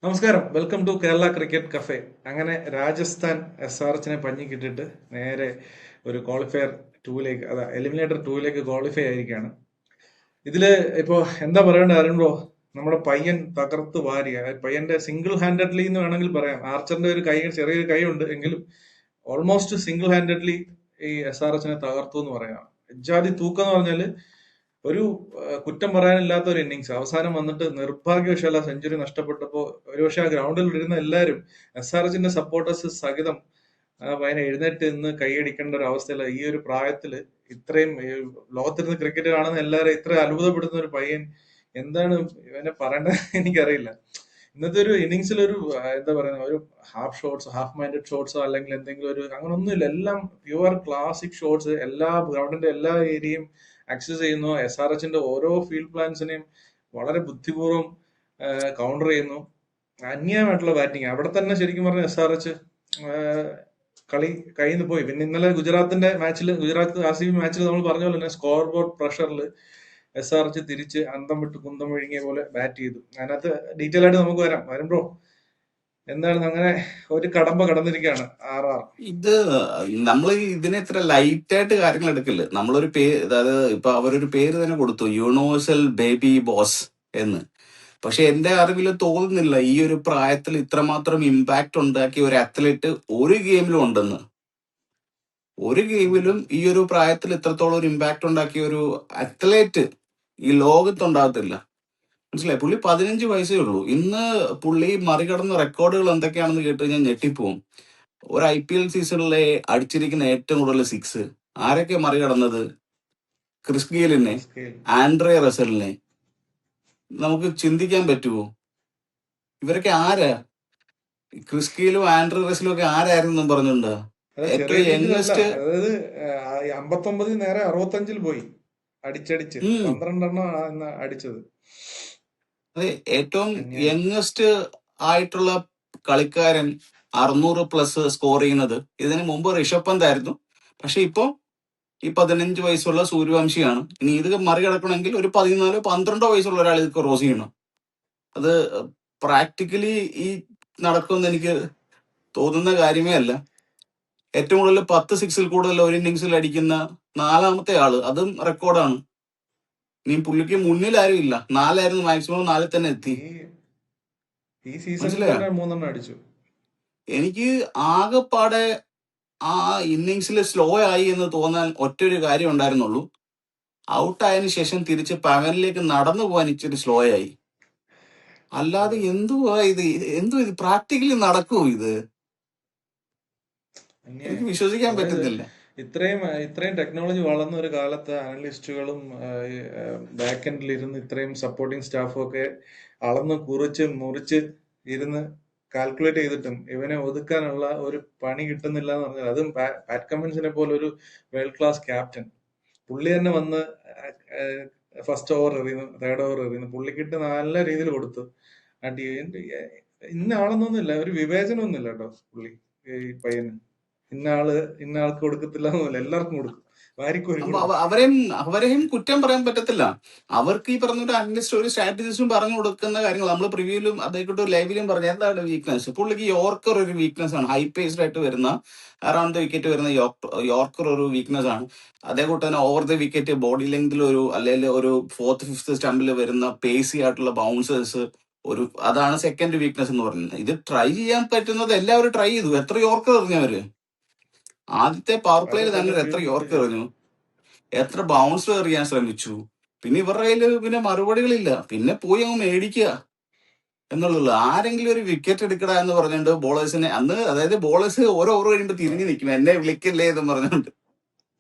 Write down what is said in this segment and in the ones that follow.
നമസ്കാരം, welcome to Kerala cricket cafe. അങ്ങനെ രാജസ്ഥാൻ SRHനെ പഞ്ഞി കിട്ടിയിട്ട് നേരെ ഒരു ക്വാളിഫയർ ടൂവിലേക്ക്, അതാ എലിമിനേറ്റർ ടൂവിലേക്ക് ക്വാളിഫൈ ആയിരിക്കുകയാണ്. ഇതില് ഇപ്പോ എന്താ പറയേണ്ടത് അറിയുമ്പോ, നമ്മുടെ പയ്യൻ തകർത്ത് വാരി. പയ്യന്റെ സിംഗിൾ ഹാൻഡഡ്ലി എന്ന് വേണമെങ്കിൽ പറയാം. ആർച്ചറിന്റെ ഒരു കൈ, ചെറിയൊരു കൈ ഉണ്ട് എങ്കിലും ഓൾമോസ്റ്റ് സിംഗിൾ ഹാൻഡഡ്ലി ഈ SRHനെ തകർത്തു എന്ന് പറയാം. എജാതി തൂക്കം എന്ന് പറഞ്ഞാല് ഒരു കുറ്റം പറയാനില്ലാത്ത ഒരു ഇന്നിങ്സ്. അവസാനം വന്നിട്ട് നിർഭാഗ്യവശാൽ ആ സെഞ്ചുറി നഷ്ടപ്പെട്ടപ്പോ ഒരുപക്ഷെ ആ ഗ്രൗണ്ടിൽ ഇരുന്ന എല്ലാവരും, SRHന്റെ സപ്പോർട്ടേഴ്സ് സഹിതം, ആ പയ്യനെ എഴുന്നേറ്റ് നിന്ന് കൈയടിക്കേണ്ട ഒരു അവസ്ഥയില. ഈ ഒരു പ്രായത്തില് ഇത്രയും ലോകത്തിരുന്ന് ക്രിക്കറ്റ് കാണുന്ന എല്ലാവരും ഇത്ര അത്ഭുതപ്പെടുന്ന ഒരു പയ്യൻ, എന്താണ് ഇവനെ പറയേണ്ടത് എനിക്കറിയില്ല. ഇന്നത്തെ ഒരു ഇന്നിങ്സിൽ ഒരു എന്താ പറയുക, ഒരു ഹാഫ് ഷോട്ട്സ്, ഹാഫ് മൈൻഡഡ് ഷോട്ട്സോ അല്ലെങ്കിൽ എന്തെങ്കിലും ഒരു അങ്ങനെ ഒന്നുമില്ല. എല്ലാം പ്യുവർ ക്ലാസിക് ഷോട്ട്സ്. എല്ലാ ഗ്രൗണ്ടിന്റെ എല്ലാ ഏരിയയും ആക്സസ് ചെയ്യുന്നു. SRHന്റെ ഓരോ ഫീൽഡ് പ്ലാൻസിനെയും വളരെ ബുദ്ധിപൂർവ്വം കൗണ്ടർ ചെയ്യുന്നു. അന്യായമായിട്ടുള്ള ബാറ്റിംഗ്. അവിടെ തന്നെ ശരിക്കും പറഞ്ഞ SRH കളി കയ്യിൽ നിന്ന് പോയി. പിന്നെ ഇന്നലെ ഗുജറാത്തിന്റെ മാച്ചിൽ, ഗുജറാത്ത് RCB മാച്ചിൽ നമ്മൾ പറഞ്ഞ പോലെ തന്നെ സ്കോർ ബോർഡ് പ്രഷറിൽ SRH തിരിച്ച് അന്തം വിട്ട് കുന്തം വിഴുങ്ങിയ പോലെ ബാറ്റ് ചെയ്തു. അതിനകത്ത് ഡീറ്റെയിൽ ആയിട്ട് നമുക്ക് വരാം ബ്രോ. എന്താണ് അങ്ങനെ ഒരു കടമ്പ കടന്നിരിക്കുകയാണ് RR. ഇത് നമ്മൾ ഇതിനെ ഇത്ര ലൈറ്റ് ആയിട്ട് കാര്യങ്ങൾ എടുക്കില്ല. നമ്മളൊരു പേര്, അതായത് ഇപ്പൊ അവരൊരു പേര് തന്നെ കൊടുത്തു, യൂണിവേഴ്സൽ ബേബി ബോസ് എന്ന്. പക്ഷെ എന്റെ അറിവിൽ തോന്നുന്നില്ല ഈ ഒരു പ്രായത്തിൽ ഇത്രമാത്രം ഇമ്പാക്ട് ഉണ്ടാക്കിയ ഒരു അത്ലറ്റ് ഒരു ഗെയിമിലും ഉണ്ടെന്ന്. ഒരു ഗെയിമിലും ഈ ഒരു പ്രായത്തിൽ ഇത്രത്തോളം ഒരു ഇമ്പാക്ട് ഉണ്ടാക്കിയ ഒരു അത്ലറ്റ് ഈ ലോകത്തുണ്ടാകത്തില്ല. മനസ്സിലായി? പുള്ളി 15 വയസ്സേ ഉള്ളൂ. ഇന്ന് പുള്ളി മറികടന്ന റെക്കോർഡുകൾ എന്തൊക്കെയാണെന്ന് കേട്ട് കഴിഞ്ഞാൽ ഞെട്ടിപ്പോവും. ഒരു IPL സീസണിലെ അടിച്ചിരിക്കുന്ന ഏറ്റവും കൂടുതൽ 6 ആരൊക്കെ മറികടന്നത്? ക്രിസ് ഗെയിലിനെ, ആൻഡ്രെ റസലിനെ. നമുക്ക് ചിന്തിക്കാൻ പറ്റുമോ? ഇവരൊക്കെ ആരാ? ക്രിസ് ഗെയിലും ആൻഡ്രെ റസലും ഒക്കെ ആരായിരുന്നു പറഞ്ഞുണ്ട്? ഏറ്റവും യങ്ങസ്റ്റ്. അതായത് 59 നേരെ 65 പോയി അടിച്ചടിച്ച് 12 അടിച്ചത്. അതെ, ഏറ്റവും യങ്ങസ്റ്റ് ആയിട്ടുള്ള കളിക്കാരൻ 600+ സ്കോർ ചെയ്യുന്നത് ഇതിനു മുമ്പ് ഋഷഭ് പന്ത് ആയിരുന്നു. പക്ഷെ ഇപ്പൊ ഈ 15 വയസ്സുള്ള സൂര്യവംശിയാണ്. ഇനി ഇത് മറികടക്കണമെങ്കിൽ ഒരു 14-12 വയസ്സുള്ള ഒരാൾ ഇത് ക്രോസ് ചെയ്യണം. അത് പ്രാക്ടിക്കലി ഈ നടക്കുമെന്ന് എനിക്ക് തോന്നുന്ന കാര്യമേ അല്ല. ഏറ്റവും കൂടുതൽ 10 6-ൽ കൂടുതൽ ഒരു ഇന്നിങ്സിൽ അടിക്കുന്ന 4ാമത്തെ ആള്, അതും റെക്കോർഡാണ്. ഇനി പുള്ളിക്ക് മുന്നിൽ ആരും ഇല്ല. 4 മാക്സിമം, 4 തന്നെ എത്തി. ഈ സീസണിൽ തന്നെ 3 അടിച്ചു. എനിക്ക് ആകെപ്പാടെ ആ ഇന്നിങ്സിൽ സ്ലോ ആയി എന്ന് തോന്നാൻ ഒറ്റൊരു കാര്യം ഉണ്ടായിരുന്നുള്ളൂ. ഔട്ടായതിനു ശേഷം തിരിച്ച് പവനിലേക്ക് നടന്നു പോകാൻ ഇച്ചിരി സ്ലോ ആയി. അല്ലാതെ എന്തുവാ ഇത് പ്രാക്ടിക്കലി നടക്കുമോ? ഇത് എനിക്ക് വിശ്വസിക്കാൻ പറ്റുന്നില്ല. ഇത്രയും ടെക്നോളജി വളർന്ന ഒരു കാലത്ത് അനലിസ്റ്റുകളും ബാക്ക് എൻഡിൽ ഇരുന്ന് ഇത്രയും സപ്പോർട്ടിങ് സ്റ്റാഫും ഒക്കെ അളന്ന് കുറിച്ച് മുറിച്ച് ഇരുന്ന് കാൽക്കുലേറ്റ് ചെയ്തിട്ടും ഇവനെ ഒതുക്കാനുള്ള ഒരു പണി കിട്ടുന്നില്ല എന്ന് പറഞ്ഞാൽ, അതും പാറ്റ് കമ്മിൻസിനെ പോലെ ഒരു വേൾഡ് ക്ലാസ് ക്യാപ്റ്റൻ. പുള്ളി തന്നെ വന്ന് ഫസ്റ്റ് ഓവർ എറിയുന്നു, തേർഡ് ഓവർ എറിയുന്നു. പുള്ളിക്കിട്ട് നല്ല രീതിയിൽ കൊടുത്തു. ഇന്ന ആളെന്നൊന്നുമില്ല, ഒരു വിവേചനമൊന്നുമില്ല കേട്ടോ പുള്ളി ഈ പയ്യന്. ഇന്ന ആൾക്ക് കൊടുക്കത്തില്ല എന്നല്ല, എല്ലാവർക്കും കൊടുക്കും. അവരെയും കുറ്റം പറയാൻ പറ്റത്തില്ല. അവർക്ക് ഈ പറഞ്ഞ ഒരു അനലിസ്റ്റ്, ഒരു സ്ട്രാറ്റജിസ്റ്റും പറഞ്ഞു കൊടുക്കുന്ന കാര്യങ്ങൾ നമ്മൾ പ്രിവ്യൂലും അതേക്കൂട്ട് ലൈവിലും പറഞ്ഞു. എന്താണ് വീക്ക്നെസ്? പുള്ളിക്ക് യോർക്കർ ഒരു വീക്ക്നെസ് ആണ്. ഹൈ പേസ്ഡ് ആയിട്ട് വരുന്ന അറൌണ്ട് ദ വിക്കറ്റ് വരുന്ന യോർക്കർ ഒരു വീക്ക്നെസ് ആണ്. അതേകൂട്ട് തന്നെ ഓവർ ദ വിക്കറ്റ് ബോഡി ലെങ്തിൽ ഒരു, അല്ലെങ്കിൽ ഒരു 4th 5th സ്റ്റമ്പിൽ വരുന്ന പേസി ആയിട്ടുള്ള ബൗൺസേഴ്സ്, അതാണ് സെക്കൻഡ് വീക്ക്നെസ് എന്ന് പറയുന്നത്. ഇത് ട്രൈ ചെയ്യാൻ പറ്റുന്നത് എല്ലാവരും ട്രൈ ചെയ്തു. എത്ര യോർക്കർ എറിഞ്ഞവര്? ആദ്യത്തെ പവർ പ്ലേയിൽ തന്നെ എത്ര യോർക്കർ എറിഞ്ഞു, എത്ര ബൗൺസർ എറിയാൻ ശ്രമിച്ചു. പിന്നെ ഇവരുടെ കയ്യിൽ പിന്നെ മറുപടികളില്ല. പിന്നെ പോയി അങ്ങ് മേടിക്കുക എന്നുള്ളൂ. ആരെങ്കിലും ഒരു വിക്കറ്റ് എടുക്കടാ എന്ന് പറഞ്ഞുകൊണ്ട് ബോളേഴ്സിനെ അന്ന്, അതായത് ബോളേഴ്സ് ഓരോ ഓവർ കഴിയുമ്പോ തിരിഞ്ഞു നിൽക്കും, എന്നെ വിളിക്കല്ലേ എന്ന് പറഞ്ഞുകൊണ്ട്.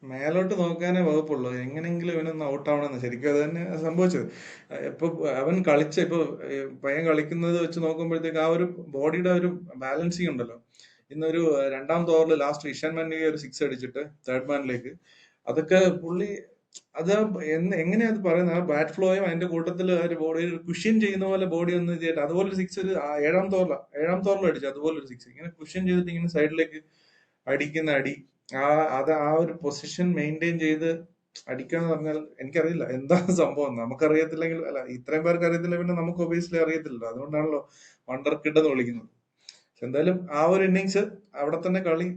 മേലോട്ട് നോക്കാനേ വകുപ്പുള്ളൂ, എങ്ങനെങ്കിലും ഇവനൊന്ന് ഔട്ട് ആവണമെന്ന്. ശരിക്കും അത് തന്നെ സംഭവിച്ചത്. ഇപ്പൊ അവൻ ഇപ്പൊ പയ്യൻ കളിക്കുന്നത് വെച്ച് നോക്കുമ്പോഴത്തേക്ക് ആ ഒരു ബോഡിയുടെ ഒരു ബാലൻസിങ് ഉണ്ടല്ലോ. ഇന്നൊരു 2ാമത്തെ ഓവറിൽ ലാസ്റ്റ് ഇഷാൻ മന്നി ഒരു 6 അടിച്ചിട്ട് തേർഡ് മാനിലേക്ക്, അതൊക്കെ പുള്ളി അത് എങ്ങനെയാ അത് പറയുന്നത്, ആ ബാറ്റ് ഫ്ലോയും അതിന്റെ കൂട്ടത്തിൽ ഒരു ബോഡി കുഷ്യൻ ചെയ്യുന്ന പോലെ ബോഡി ഒന്ന് ചെയ്തിട്ട് അതുപോലെ ഒരു 6 ഒരു 7ാമത്തെ ഓവറിൽ അടിച്ചു. അതുപോലെ ഒരു 6 ഇങ്ങനെ കുഷ്യൻ ചെയ്തിട്ട് ഇങ്ങനെ സൈഡിലേക്ക് അടിക്കുന്ന അടി. ആ ഒരു പൊസിഷൻ മെയിൻറ്റെയിൻ ചെയ്ത് അടിക്കാന്ന് പറഞ്ഞാൽ എനിക്കറിയില്ല എന്താണ് സംഭവം. നമുക്കറിയത്തില്ലെങ്കിൽ, അല്ല ഇത്രയും പേർക്ക് അറിയത്തില്ല, പിന്നെ നമുക്ക് ഒബിയസ്ലി അറിയത്തില്ല. അതുകൊണ്ടാണല്ലോ വണ്ടർ കിഡ് എന്ന് വിളിക്കുന്നത്. പക്ഷെ എന്തായാലും ആ ഒരു ഇന്നിങ്സ് അവിടെ തന്നെ കളി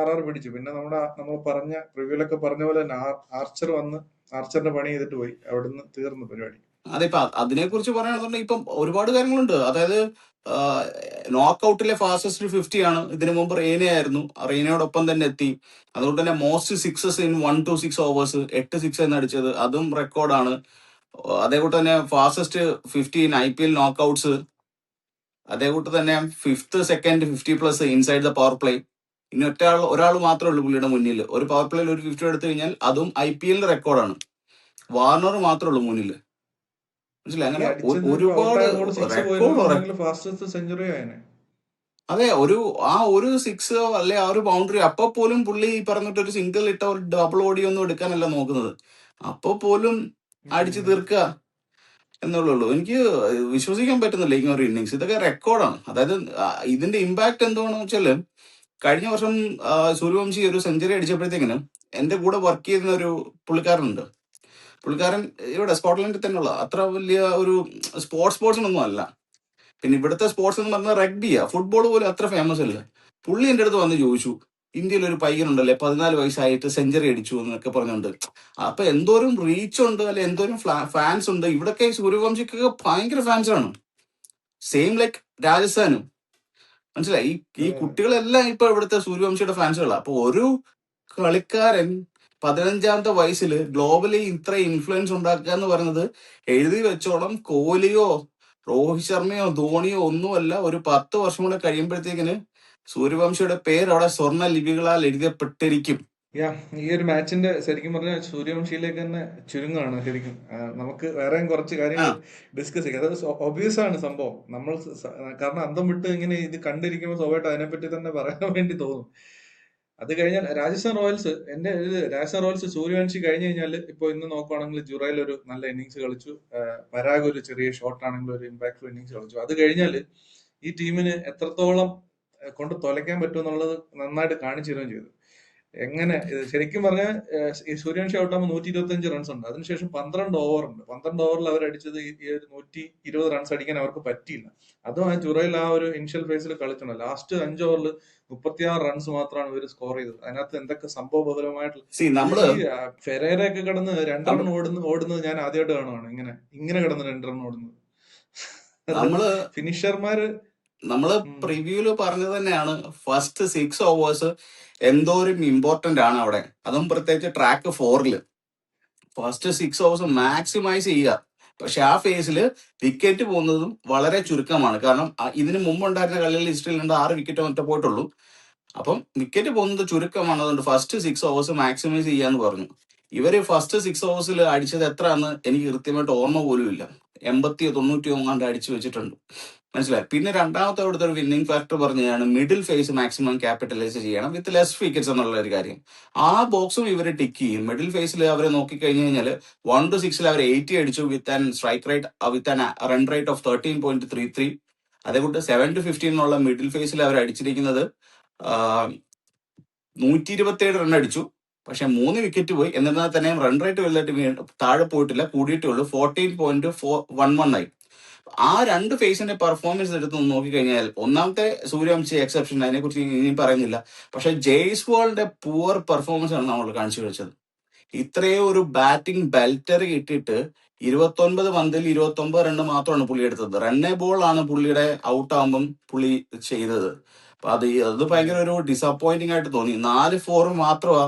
ആർ പിടിച്ചു. പിന്നെ നമ്മൾ പറഞ്ഞ റിവ്യൂലൊക്കെ പറഞ്ഞ പോലെ തന്നെ ആർച്ചർ വന്ന് ആർച്ചറിന്റെ പണി ചെയ്തിട്ട് പോയി. അവിടുന്ന് തീർന്നു പരിപാടി. അതെ, ഇപ്പൊ അതിനെ കുറിച്ച് പറയുകയാണെന്നുണ്ടെങ്കിൽ ഇപ്പം ഒരുപാട് കാര്യങ്ങളുണ്ട്. അതായത് നോക്കൌട്ടിലെ ഫാസ്റ്റസ്റ്റ് 50 ആണ്. ഇതിനു മുമ്പ് റെയ്ന ആയിരുന്നു, റെയ്നയോടൊപ്പം തന്നെ എത്തി. അതുകൊണ്ട് തന്നെ most sixes in 1 to 6 overs 8 6 എന്ന് അടിച്ചത്, അതും റെക്കോർഡാണ്. അതേകൂട്ട് തന്നെ ഫാസ്റ്റസ്റ്റ് 50 ഇൻ IPL നോക്കൌട്ട്സ്, അതേകൂട്ട് തന്നെ 5th 2nd 50+ inside the power play. ഇനി ഒരാൾ മാത്രമേ ഉള്ളൂ പുള്ളിയുടെ മുന്നിൽ. ഒരു പവർ പ്ലേയിൽ ഒരു 50 എടുത്തു കഴിഞ്ഞാൽ അതും IPL റെക്കോർഡാണ്. വാർണർ മാത്രമേ ഉള്ളൂ മുന്നിൽ. മനസ്സിലായി? ഈ അങ്ങനെ അടിച്ചത് ഒരുപാട് ഔട്ടായ ബോൾ സിക്സ് റെക്കോർഡ്. പോയിരുന്നെങ്കിൽ ഫാസ്റ്റസ്റ്റ് സെഞ്ചുറി ആയനെ. അതെ, ഒരു 6 അല്ലെ ആ ഒരു ബൗണ്ടറി അപ്പൊ പോലും പുള്ളി ഈ പറഞ്ഞിട്ട് ഒരു സിംഗിൾ ഇട്ട ഒരു ഡബിൾ ഓടി ഒന്നും എടുക്കാനല്ല നോക്കുന്നത്. അപ്പൊ പോലും അടിച്ചു തീർക്കുക എന്നുള്ളൂ. എനിക്ക് വിശ്വസിക്കാൻ പറ്റുന്നില്ല ഇങ്ങനെ ഒരു ഇന്നിങ്സ്. ഇതൊക്കെ റെക്കോർഡാണ്. അതായത് ഇതിന്റെ ഇമ്പാക്ട് എന്താണെന്ന് വെച്ചാല്, കഴിഞ്ഞ വർഷം സൂര്യവംശി ഒരു സെഞ്ചുറി അടിച്ചപ്പോഴത്തേക്കിനും എന്റെ കൂടെ വർക്ക് ചെയ്യുന്ന ഒരു പുള്ളിക്കാരനുണ്ട്. പുള്ളിക്കാരൻ ഇവിടെ സ്കോട്ട്ലൻഡിൽ തന്നെയുള്ള അത്ര വലിയ ഒരു സ്പോർട്സിനൊന്നും അല്ല. പിന്നെ ഇവിടുത്തെ സ്പോർട്സ് എന്ന് പറഞ്ഞാൽ റഗ്ബിയാ, ഫുട്ബോൾ പോലും അത്ര ഫേമസ് അല്ല. പുള്ളി എൻ്റെ അടുത്ത് വന്ന് ചോദിച്ചു, ഇന്ത്യയിൽ ഒരു പയ്യനുണ്ടല്ലേ 14 വയസ്സായിട്ട് സെഞ്ചുറി അടിച്ചു എന്നൊക്കെ പറഞ്ഞുകൊണ്ട്. അപ്പൊ എന്തോരം റീച്ച് ഉണ്ട്, അല്ലെ എന്തോരം ഫാൻസ് ഉണ്ട്. ഇവിടൊക്കെ സൂര്യവംശിക്കൊക്കെ ഭയങ്കര ഫാൻസ് ആണ്. സെയിം ലൈക്ക് രാജസ്ഥാനും. മനസ്സിലായി? ഈ കുട്ടികളെല്ലാം ഇപ്പൊ ഇവിടുത്തെ സൂര്യവംശിയുടെ ഫാൻസുകളാണ്. അപ്പൊ ഒരു കളിക്കാരൻ 15ാമത്തെ വയസ്സിൽ ഗ്ലോബലി ഇത്ര ഇൻഫ്ലുവൻസ് ഉണ്ടാക്കുക എന്ന് പറയുന്നത്, എഴുതി വെച്ചോളം കോഹ്ലിയോ രോഹിത് ശർമ്മയോ ധോണിയോ ഒന്നുമല്ല, ഒരു 10 വർഷം കൂടെ കഴിയുമ്പോഴത്തേക്കിന് സൂര്യവംശിയുടെ പേര് അവിടെ സ്വർണ്ണ ലിപികളാൽ എഴുതപ്പെട്ടിരിക്കും. ഈ ഒരു മാച്ചിന്റെ ശരിക്കും പറഞ്ഞാൽ സൂര്യവംശിയിലേക്ക് തന്നെ ചുരുങ്ങാണ് ശരിക്കും. നമുക്ക് വേറെയും കുറച്ച് കാര്യങ്ങൾ ഡിസ്കസ് ചെയ്യാം. അത് ഒബ്വിയസ് ആണ് സംഭവം. നമ്മൾ കാരണം അന്തം വിട്ട് ഇങ്ങനെ ഇത് കണ്ടിരിക്കുമ്പോൾ സ്വാഭാവികമായിട്ട് അതിനെപ്പറ്റി തന്നെ പറയാൻ വേണ്ടി തോന്നും. അത് കഴിഞ്ഞാൽ രാജസ്ഥാൻ റോയൽസ് സൂര്യവംശി കഴിഞ്ഞു കഴിഞ്ഞാൽ ഇപ്പൊ ഇന്ന് നോക്കുവാണെങ്കിൽ ജുറൈൽ ഒരു നല്ല ഇന്നിങ്സ് കളിച്ചു, പരാഗ് ഒരു ചെറിയ ഷോട്ട് ആണെങ്കിൽ ഒരു ഇമ്പാക്ട്ഫുൾ ഇന്നിങ്സ് കളിച്ചു. അത് കഴിഞ്ഞാൽ ഈ ടീമിന് എത്രത്തോളം കൊണ്ട് തുലയ്ക്കാൻ പറ്റുമെന്നുള്ളത് നന്നായിട്ട് കാണിച്ചു തരുകയും ചെയ്തു. എങ്ങനെ ശരിക്കും പറഞ്ഞാൽ ഈ സൂര്യവംശി ഔട്ടാകുമ്പോൾ 125 റൺസ് ഉണ്ട്. അതിനുശേഷം 12 ഓവറുണ്ട്. 12 ഓവറിൽ അവർ അടിച്ചത് ഈ 120 റൺസ് അടിക്കാൻ അവർക്ക് പറ്റിയില്ല. അതും ആ ജുറൈൽ ആ ഒരു ഇനിഷ്യൽ ഫേസിൽ കളിച്ചിട്ടുണ്ട്. ലാസ്റ്റ് 5 ഓവറിൽ 36 റൺസ് മാത്രമാണ് ഇവർ സ്കോർ ചെയ്തത്. അതിനകത്ത് എന്തൊക്കെ സംഭവബഹുലമായിട്ടുള്ള ഈ ഫെരേരയൊക്കെ കിടന്ന് 2 റൺ ഓടുന്നത് ഞാൻ ആദ്യമായിട്ട് കാണുവാണ്. ഇങ്ങനെ കിടന്ന് 2 റൺ ഓടുന്നത്. ഫിനിഷർമാര് നമ്മള് പ്രിവ്യൂല് പറഞ്ഞത് തന്നെയാണ്, ഫസ്റ്റ് 6 ഓവേഴ്സ് എന്തോരം ഇമ്പോർട്ടന്റ് ആണ് അവിടെ. അതും പ്രത്യേകിച്ച് ട്രാക്ക് 4 ഫസ്റ്റ് 6 ഓവേഴ്സ് മാക്സിമൈസ് ചെയ്യുക. പക്ഷെ ആ ഫേസിൽ വിക്കറ്റ് പോകുന്നതും വളരെ ചുരുക്കമാണ്. കാരണം ഇതിന് മുമ്പുണ്ടായിരുന്ന കളികളിൽ ഹിസ്റ്ററിയിലുണ്ട് 6 വിക്കറ്റ് മറ്റേ പോയിട്ടുള്ളൂ. അപ്പം വിക്കറ്റ് പോകുന്നത് ചുരുക്കമാണ്. അതുകൊണ്ട് ഫസ്റ്റ് 6 ഓവേഴ്സ് മാക്സിമൈസ് ചെയ്യാന്ന് പറഞ്ഞു. ഇവര് ഫസ്റ്റ് 6 ഓവേഴ്സിൽ അടിച്ചത് എത്രയാണെന്ന് എനിക്ക് കൃത്യമായിട്ട് ഓർമ്മ പോലും ഇല്ല. 80 90 ഒന്നാണ്ട് അടിച്ചു വെച്ചിട്ടുണ്ട്. മനസ്സിലായി? പിന്നെ രണ്ടാമത്തെ അവിടുത്തെ ഒരു വിന്നിംഗ് ഫാക്ടർ പറഞ്ഞതാണ് മിഡിൽ ഫേസ് മാക്സിമം ക്യാപിറ്റലൈസ് ചെയ്യണം വിത്ത് ലെസ് വിക്കറ്റ്സ് എന്നുള്ള ഒരു കാര്യം. ആ ബോക്സും ഇവർ ടിക്ക് ചെയ്യും. മിഡിൽ ഫേസിൽ അവരെ നോക്കിക്കഴിഞ്ഞു കഴിഞ്ഞാൽ 1 to 6 അവർ 80 അടിച്ചു with an strike rate with an run rate of 13.33. അതേകൂട്ട് 7 to 15 എന്നുള്ള മിഡിൽ ഫേസിൽ അവർ അടിച്ചിരിക്കുന്നത് 127 റൺ അടിച്ചു. പക്ഷെ 3 വിക്കറ്റ് പോയി. എന്നിരുന്നാൽ തന്നെയും റൺ റേറ്റ് വലുതായിട്ട് താഴെ പോയിട്ടില്ല, കൂടിയിട്ടേ ഉള്ളൂ. 14.411 ആയി. ആ രണ്ട് ഫേസിന്റെ പെർഫോമൻസ് എടുത്ത് നോക്കിക്കഴിഞ്ഞാൽ ഒന്നാമത്തെ സൂര്യവംശി എക്സെപ്ഷൻ, അതിനെക്കുറിച്ച് ഇനി പറയുന്നില്ല. പക്ഷെ ജയ്സ്വാളിന്റെ പുവർ പെർഫോമൻസ് ആണ് നമ്മൾ കാണിച്ചു വെച്ചത്. ഇത്രയും ഒരു ബാറ്റിംഗ് ബെൽറ്റർ കിട്ടിയിട്ട് 29 പന്തിൽ 29 റൺ മാത്രമാണ് പുള്ളി എടുത്തത്. റണ്ണേ ബോൾ ആണ് പുള്ളിയുടെ ഔട്ട് ആകുമ്പം പുള്ളി ചെയ്തത്. അപ്പൊ അത് ഭയങ്കര ഒരു ഡിസപ്പോയിന്റിംഗ് ആയിട്ട് തോന്നി. 4 4 മാത്രമാ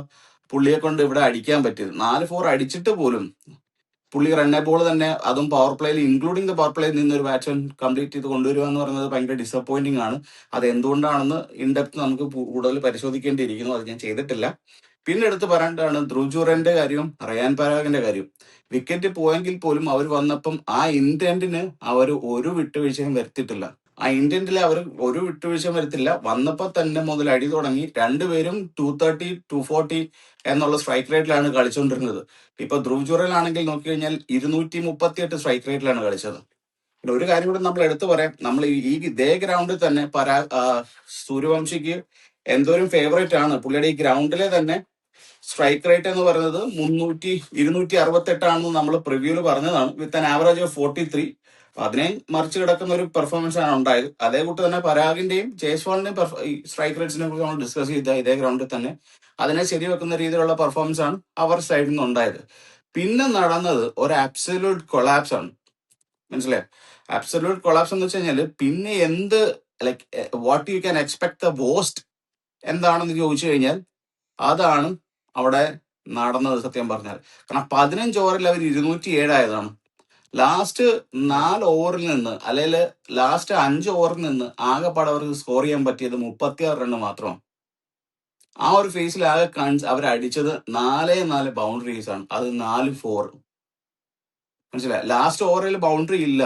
പുള്ളിയെ കൊണ്ട് ഇവിടെ അടിക്കാൻ പറ്റിയത്. 4 4 അടിച്ചിട്ട് പോലും പുള്ളി റണ്ണേ ബോൾ തന്നെ, അതും പവർ പ്ലേയിൽ ഇൻക്ലൂഡിംഗ് ദ പവർ പ്ലേയിൽ നിന്ന് ഒരു ബാറ്റ്സ്മാൻ കംപ്ലീറ്റ് ചെയ്ത് കൊണ്ടുവരിക എന്ന് പറയുന്നത് ഭയങ്കര ഡിസപ്പോയിന്റിംഗ് ആണ്. അത് എന്തുകൊണ്ടാണെന്ന് ഇൻഡെപ്ത് നമുക്ക് കൂടുതൽ പരിശോധിക്കേണ്ടിയിരിക്കുന്നു. അത് ഞാൻ ചെയ്തിട്ടില്ല. പിന്നെ എടുത്ത് പറയേണ്ടതാണ് ധ്രുവ് ജുറലിന്റെ കാര്യവും റയാൻ പരാഗിന്റെ കാര്യവും. വിക്കറ്റ് പോയെങ്കിൽ പോലും അവർ വന്നപ്പം ആ ഇന്റന്റിന് അവർ ഒരു വിട്ടുവീഴ്ചയും വരുത്തിയിട്ടില്ല. ആ ഇന്റന്റിൽ അവർ ഒരു വിട്ടുവീഴ്ചയും വരുത്തില്ല. വന്നപ്പോ തന്നെ മുതൽ അടി തുടങ്ങി. രണ്ടുപേരും 230 240 എന്നുള്ള സ്ട്രൈക്ക് റേറ്റിലാണ് കളിച്ചുകൊണ്ടിരുന്നത്. ഇപ്പൊ ധ്രുവ് ജുറൽ ആണെങ്കിൽ നോക്കിക്കഴിഞ്ഞാൽ 238 സ്ട്രൈക്ക് റേറ്റിലാണ് കളിച്ചത്. പിന്നെ ഒരു കാര്യം കൂടെ നമ്മൾ എടുത്തു പറയാം. നമ്മൾ ഇതേ ഗ്രൗണ്ടിൽ തന്നെ സൂര്യവംശിക്ക് എന്തോരം ഫേവറേറ്റ് ആണ്. പുള്ളിയുടെ ഈ ഗ്രൗണ്ടിലെ തന്നെ സ്ട്രൈക്ക് റേറ്റ് എന്ന് പറയുന്നത് 268 ആണെന്ന് നമ്മൾ പ്രിവ്യൂല് പറഞ്ഞതാണ്. With an average of 43. അതിനെ മറിച്ച് കിടക്കുന്ന ഒരു പെർഫോമൻസ് ആണ് ഉണ്ടായത്. അതേ കൂട്ട് തന്നെ പരാഗിന്റെയും ജയ്സ്വാളിന്റെയും ഈ സ്ട്രൈക്ക് റേറ്റ്സിനെ കുറിച്ച് നമ്മൾ ഡിസ്കസ് ചെയ്ത ഇതേ ഗ്രൗണ്ടിൽ തന്നെ അതിനെ ശരിവെക്കുന്ന രീതിയിലുള്ള പെർഫോമൻസ് ആണ് അവർ സൈഡിൽ നിന്ന് ഉണ്ടായത്. പിന്നെ നടന്നത് ഒരു അബ്സല്യൂട്ട് കൊളാപ്സ് ആണ്. മനസ്സിലായോ? അബ്സല്യൂട്ട് കൊളാപ്സ് എന്ന് വെച്ച് കഴിഞ്ഞാൽ പിന്നെ എന്ത് like what you can expect the worst എന്താണെന്ന് ചോദിച്ചു കഴിഞ്ഞാൽ അതാണ് അവിടെ നടന്നത് സത്യം പറഞ്ഞാൽ. കാരണം 15 ഓവറിൽ അവർ 207 ആയതാണ്. ലാസ്റ്റ് 4 ഓവറിൽ നിന്ന് അല്ലെങ്കിൽ ലാസ്റ്റ് 5 ഓവറിൽ നിന്ന് ആകെപ്പാടെ അവർക്ക് സ്കോർ ചെയ്യാൻ പറ്റിയത് 36 റണ്ണ് മാത്രമാണ്. ആ ഒരു ഫേസിൽ ആകെ അവർ അടിച്ചത് 4 ബൗണ്ടറീസ് ആണ്. അത് 4 4. മനസ്സിലായി? ലാസ്റ്റ് ഓവറിൽ ബൗണ്ടറി ഇല്ല.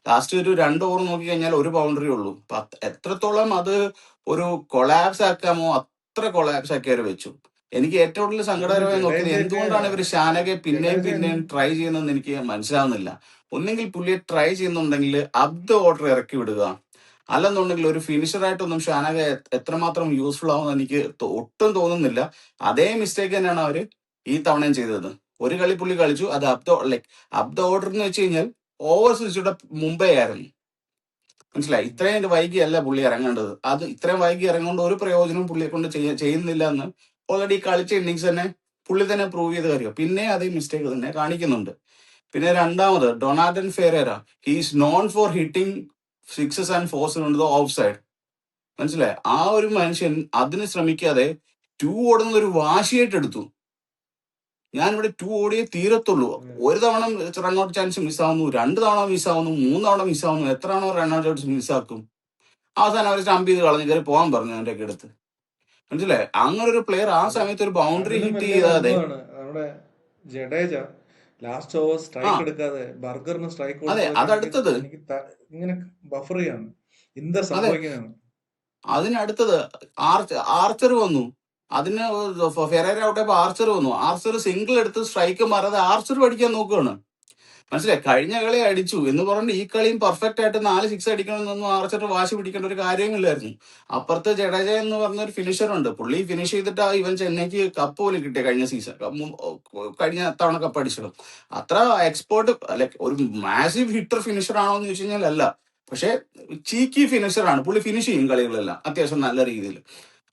ലാസ്റ്റ് ഒരു 2 ഓവർ നോക്കി കഴിഞ്ഞാൽ ഒരു ബൗണ്ടറി ഉള്ളൂ. അപ്പൊ എത്രത്തോളം അത് ഒരു കൊളാപ്സ് ആക്കാമോ അത്ര കൊളാപ്സ് ആക്കി അവർ വെച്ചു. എനിക്ക് ഏറ്റവും കൂടുതൽ അതിന് സങ്കടകരമായി നോക്കുന്നത് ജഡേജയൊക്കെ എന്തുകൊണ്ടാണ് ഇവർ ഷാനകെ പിന്നെയും ജഡേജ പിന്നെയും ട്രൈ ചെയ്യുന്നതെന്ന് എനിക്ക് മനസ്സിലാവുന്നില്ല. ഒന്നെങ്കിൽ പുള്ളിയെ ട്രൈ ചെയ്യുന്നുണ്ടെങ്കിൽ അബ് ദ ഓർഡർ ഇറക്കി വിടുക, അല്ലെന്നുണ്ടെങ്കിൽ ഒരു ഫിനിഷറായിട്ടൊന്നും ഷാനക എത്രമാത്രം യൂസ്ഫുൾ ആവുമെന്ന് എനിക്ക് ഒട്ടും തോന്നുന്നില്ല. അതേ മിസ്റ്റേക്ക് തന്നെയാണ് അവര് ഈ തവണയും ചെയ്തത്. ഒരു കളി പുള്ളി കളിച്ചു, അത് അബ് ദ ഓർഡർ എന്ന് വെച്ച് കഴിഞ്ഞാൽ ഓവർ സ്വിച്ചിയുടെ മുമ്പേ ആയിരുന്നു. മനസ്സിലായി? ഇത്രയും വൈകിയല്ല പുള്ളി ഇറങ്ങേണ്ടത്. അത് ഇത്രയും വൈകി ഇറങ്ങേണ്ട ഒരു പ്രയോജനവും പുള്ളിയെ കൊണ്ട് ചെയ്യുന്നില്ല എന്ന് ഓൾറെഡി കളിച്ച ഇന്നിങ്സ് തന്നെ പുള്ളി തന്നെ പ്രൂവ് ചെയ്ത് കാര്യം. പിന്നെ അതേ മിസ്റ്റേക്ക് തന്നെ കാണിക്കുന്നുണ്ട്. പിന്നെ രണ്ടാമത് ഡൊണാൾഡൻ Ferreira, he's known for hitting sixes and fours on the off side. മനസ്സിലായി? ആ ഒരു മനുഷ്യൻ അതിന് ശ്രമിക്കാതെ 2 ഓടുന്ന ഒരു വാശിയായിട്ട് എടുത്തു. ഞാനിവിടെ 2 ഓടിയേ തീരത്തുള്ളൂ. ഒരു തവണ റൺഔട്ട് ചാൻസ് മിസ്സാവുന്നു, 2 തവണ മിസ്സാവുന്നു, 3 തവണ മിസ്സാവുന്നു, എത്ര തവണ റൺഔട്ട് ചാൻസ് മിസ്സാക്കും? അവസാനം അവർ സ്റ്റംപ് ചെയ്ത് കളഞ്ഞ് കയറി പോകാൻ പറഞ്ഞു അവന്റെ ഒക്കെ അടുത്ത്. മനസ്സിലായി? അങ്ങനെ ഒരു പ്ലെയർ ആ അത് സമയത്ത് ഒരു ബൗണ്ടറി അതിലും ഹിറ്റ് വലിയൊരു ചെയ്താതെ അത്ഭുതമാണ് നമ്മുടെ ജഡേജ ലാസ്റ്റ് ഓവർ ആ സ്ട്രൈക്ക് എടുക്കാതെ ബർഗറിന് സ്ട്രൈക്ക് അതെ കൊടുത്തതൊക്കെ അതടുത്തത് എനിക്ക് ഇങ്ങനെ ബഫർ ചെയ്യാണ് എന്താ അതെ സംഭവിക്കുന്നതാണ്. അതിനടുത്തത് ആർച്ചർ വന്നു. അതിന് ഫെറേര ഔട്ടായപ്പോ ആർച്ചർ വന്നു. ആർച്ചർ സിംഗിൾ എടുത്ത് സ്ട്രൈക്ക് മാറാതെ ആർച്ചർ അടിക്കാൻ നോക്കുകയാണ്. മനസ്സിലായി? കഴിഞ്ഞ കളി അടിച്ചു എന്ന് പറഞ്ഞിട്ട് ഈ കളിയും പെർഫെക്റ്റ് ആയിട്ട് 4 6 അടിക്കണമെന്നൊന്നും ആർച്ചർ വാശി പിടിക്കേണ്ട ഒരു കാര്യമില്ലായിരുന്നു. അപ്പുറത്ത് ജഡേജ എന്ന് പറഞ്ഞ ഒരു ഫിനിഷർ ഉണ്ട്. പുള്ളി ഫിനിഷ് ചെയ്തിട്ട് ഇവൻ ചെന്നൈക്ക് കപ്പ് പോലും കിട്ടിയ കഴിഞ്ഞ സീസൺ, കഴിഞ്ഞ തവണ കപ്പ് അടിച്ചത്. അത്ര എക്സ്പേർട്ട് ലൈക്ക് ഒരു മാസീവ് ഹിറ്റർ ഫിനിഷർ ആണോ എന്ന് ചോദിച്ചു കഴിഞ്ഞാൽ അല്ല. പക്ഷെ ചീക്കി ഫിനിഷർ ആണ്. പുള്ളി ഫിനിഷ് ചെയ്യും കളികളെല്ലാം അത്യാവശ്യം നല്ല രീതിയിൽ.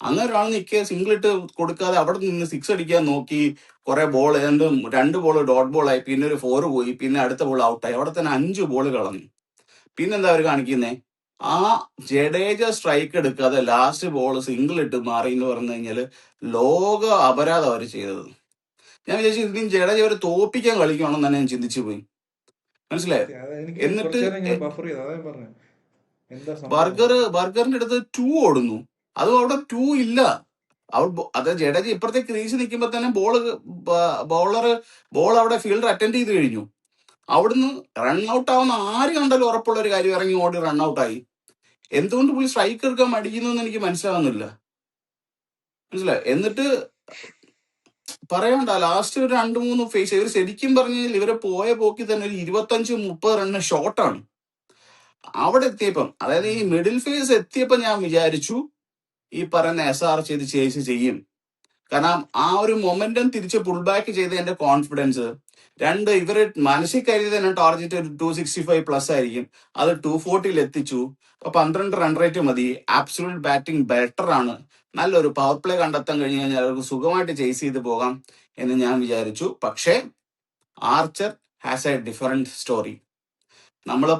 അങ്ങനെ ഒരാൾ നിൽക്കുക സിംഗിൾ ഇട്ട് കൊടുക്കാതെ അവിടെ നിന്ന് 6 അടിക്കാൻ നോക്കി. കുറെ ബോൾ 2 ബോൾ ഡോട്ട് ബോൾ ആയി, പിന്നെ ഒരു 4 പോയി, പിന്നെ അടുത്ത ബോൾ ഔട്ടായി. അവിടെ തന്നെ 5 ബോൾ കളഞ്ഞു. പിന്നെന്താ അവർ കാണിക്കുന്നേ? ആ ജഡേജ സ്ട്രൈക്ക് എടുക്കാതെ ലാസ്റ്റ് ബോൾ സിംഗിൾ ഇട്ട് മാറി എന്ന് പറഞ്ഞു കഴിഞ്ഞാല് ലോക അപരാധം അവർ ചെയ്തത്. ഞാൻ വിചാരിച്ചു ഇതിനും ജഡേജ അവർ തോപ്പിക്കാൻ കളിക്കുകയാണെന്ന് തന്നെ ഞാൻ ചിന്തിച്ചു പോയി. മനസ്സിലായോ? സത്യം, അത് എനിക്ക് എന്നിട്ട് കുറച്ചു നേരം ഇങ്ങനെ ബഫർ ചെയ്തു, അതാ ഞാൻ പറഞ്ഞു എന്താ സംഭവം. ബർഗറിന്റെ അടുത്ത് 2 ഓടുന്നു. അതും അവിടെ 2 ഇല്ല. അത് ജഡേജ ഇപ്പുറത്തെ ക്രീസ് നിൽക്കുമ്പോ തന്നെ ബോൾ അവിടെ ഫീൽഡർ അറ്റൻഡ് ചെയ്ത് കഴിഞ്ഞു. അവിടുന്ന് റൺഔട്ട് ആവുന്ന ആര് കണ്ടാലും ഉറപ്പുള്ള ഒരു കാര്യം ഇറങ്ങി ഓടി റൺഔട്ടായി. എന്തുകൊണ്ട് പുള്ളി സ്ട്രൈക്ക് എടുക്കാൻ മടിക്കുന്നു എന്ന് എനിക്ക് മനസ്സിലാവുന്നില്ല. മനസ്സിലായി? എന്നിട്ട് പറയണ്ട, ലാസ്റ്റ് ഒരു 2-3 ഫേസ് ഇവർ ശരിക്കും പറഞ്ഞു കഴിഞ്ഞാൽ ഇവരെ പോയ പോക്കി തന്നെ ഒരു 25-30 റണ്ണ് ഷോട്ടാണ്. അവിടെ എത്തിയപ്പം, അതായത് ഈ മിഡിൽ ഫേസ് എത്തിയപ്പോ ഞാൻ വിചാരിച്ചു ഈ പറയുന്ന SR ചെയ്ത് ചേസ് ചെയ്യും. കാരണം ആ ഒരു മൊമെന്റം തിരിച്ച് പുൾ ബാക്ക് ചെയ്തതിന്റെ കോൺഫിഡൻസ്. 2, ഇവര് മനസ്സിൽ കരുതി തന്നെ ടാർഗറ്റ് ഒരു 265 പ്ലസ് ആയിരിക്കും. അത് 240 എത്തിച്ചു. അപ്പൊ 12 റൺ റേറ്റ് മതി. ആബ്സൊല്യൂട്ട് ബാറ്റിംഗ് ബെറ്റർ ആണ്. നല്ലൊരു പവർ പ്ലേ കണ്ടെത്താൻ കഴിഞ്ഞു കഴിഞ്ഞാൽ അവർക്ക് സുഖമായിട്ട് ചേസ് ചെയ്ത് പോകാം എന്ന് ഞാൻ വിചാരിച്ചു. പക്ഷേ archer has A different story. നമ്മൾ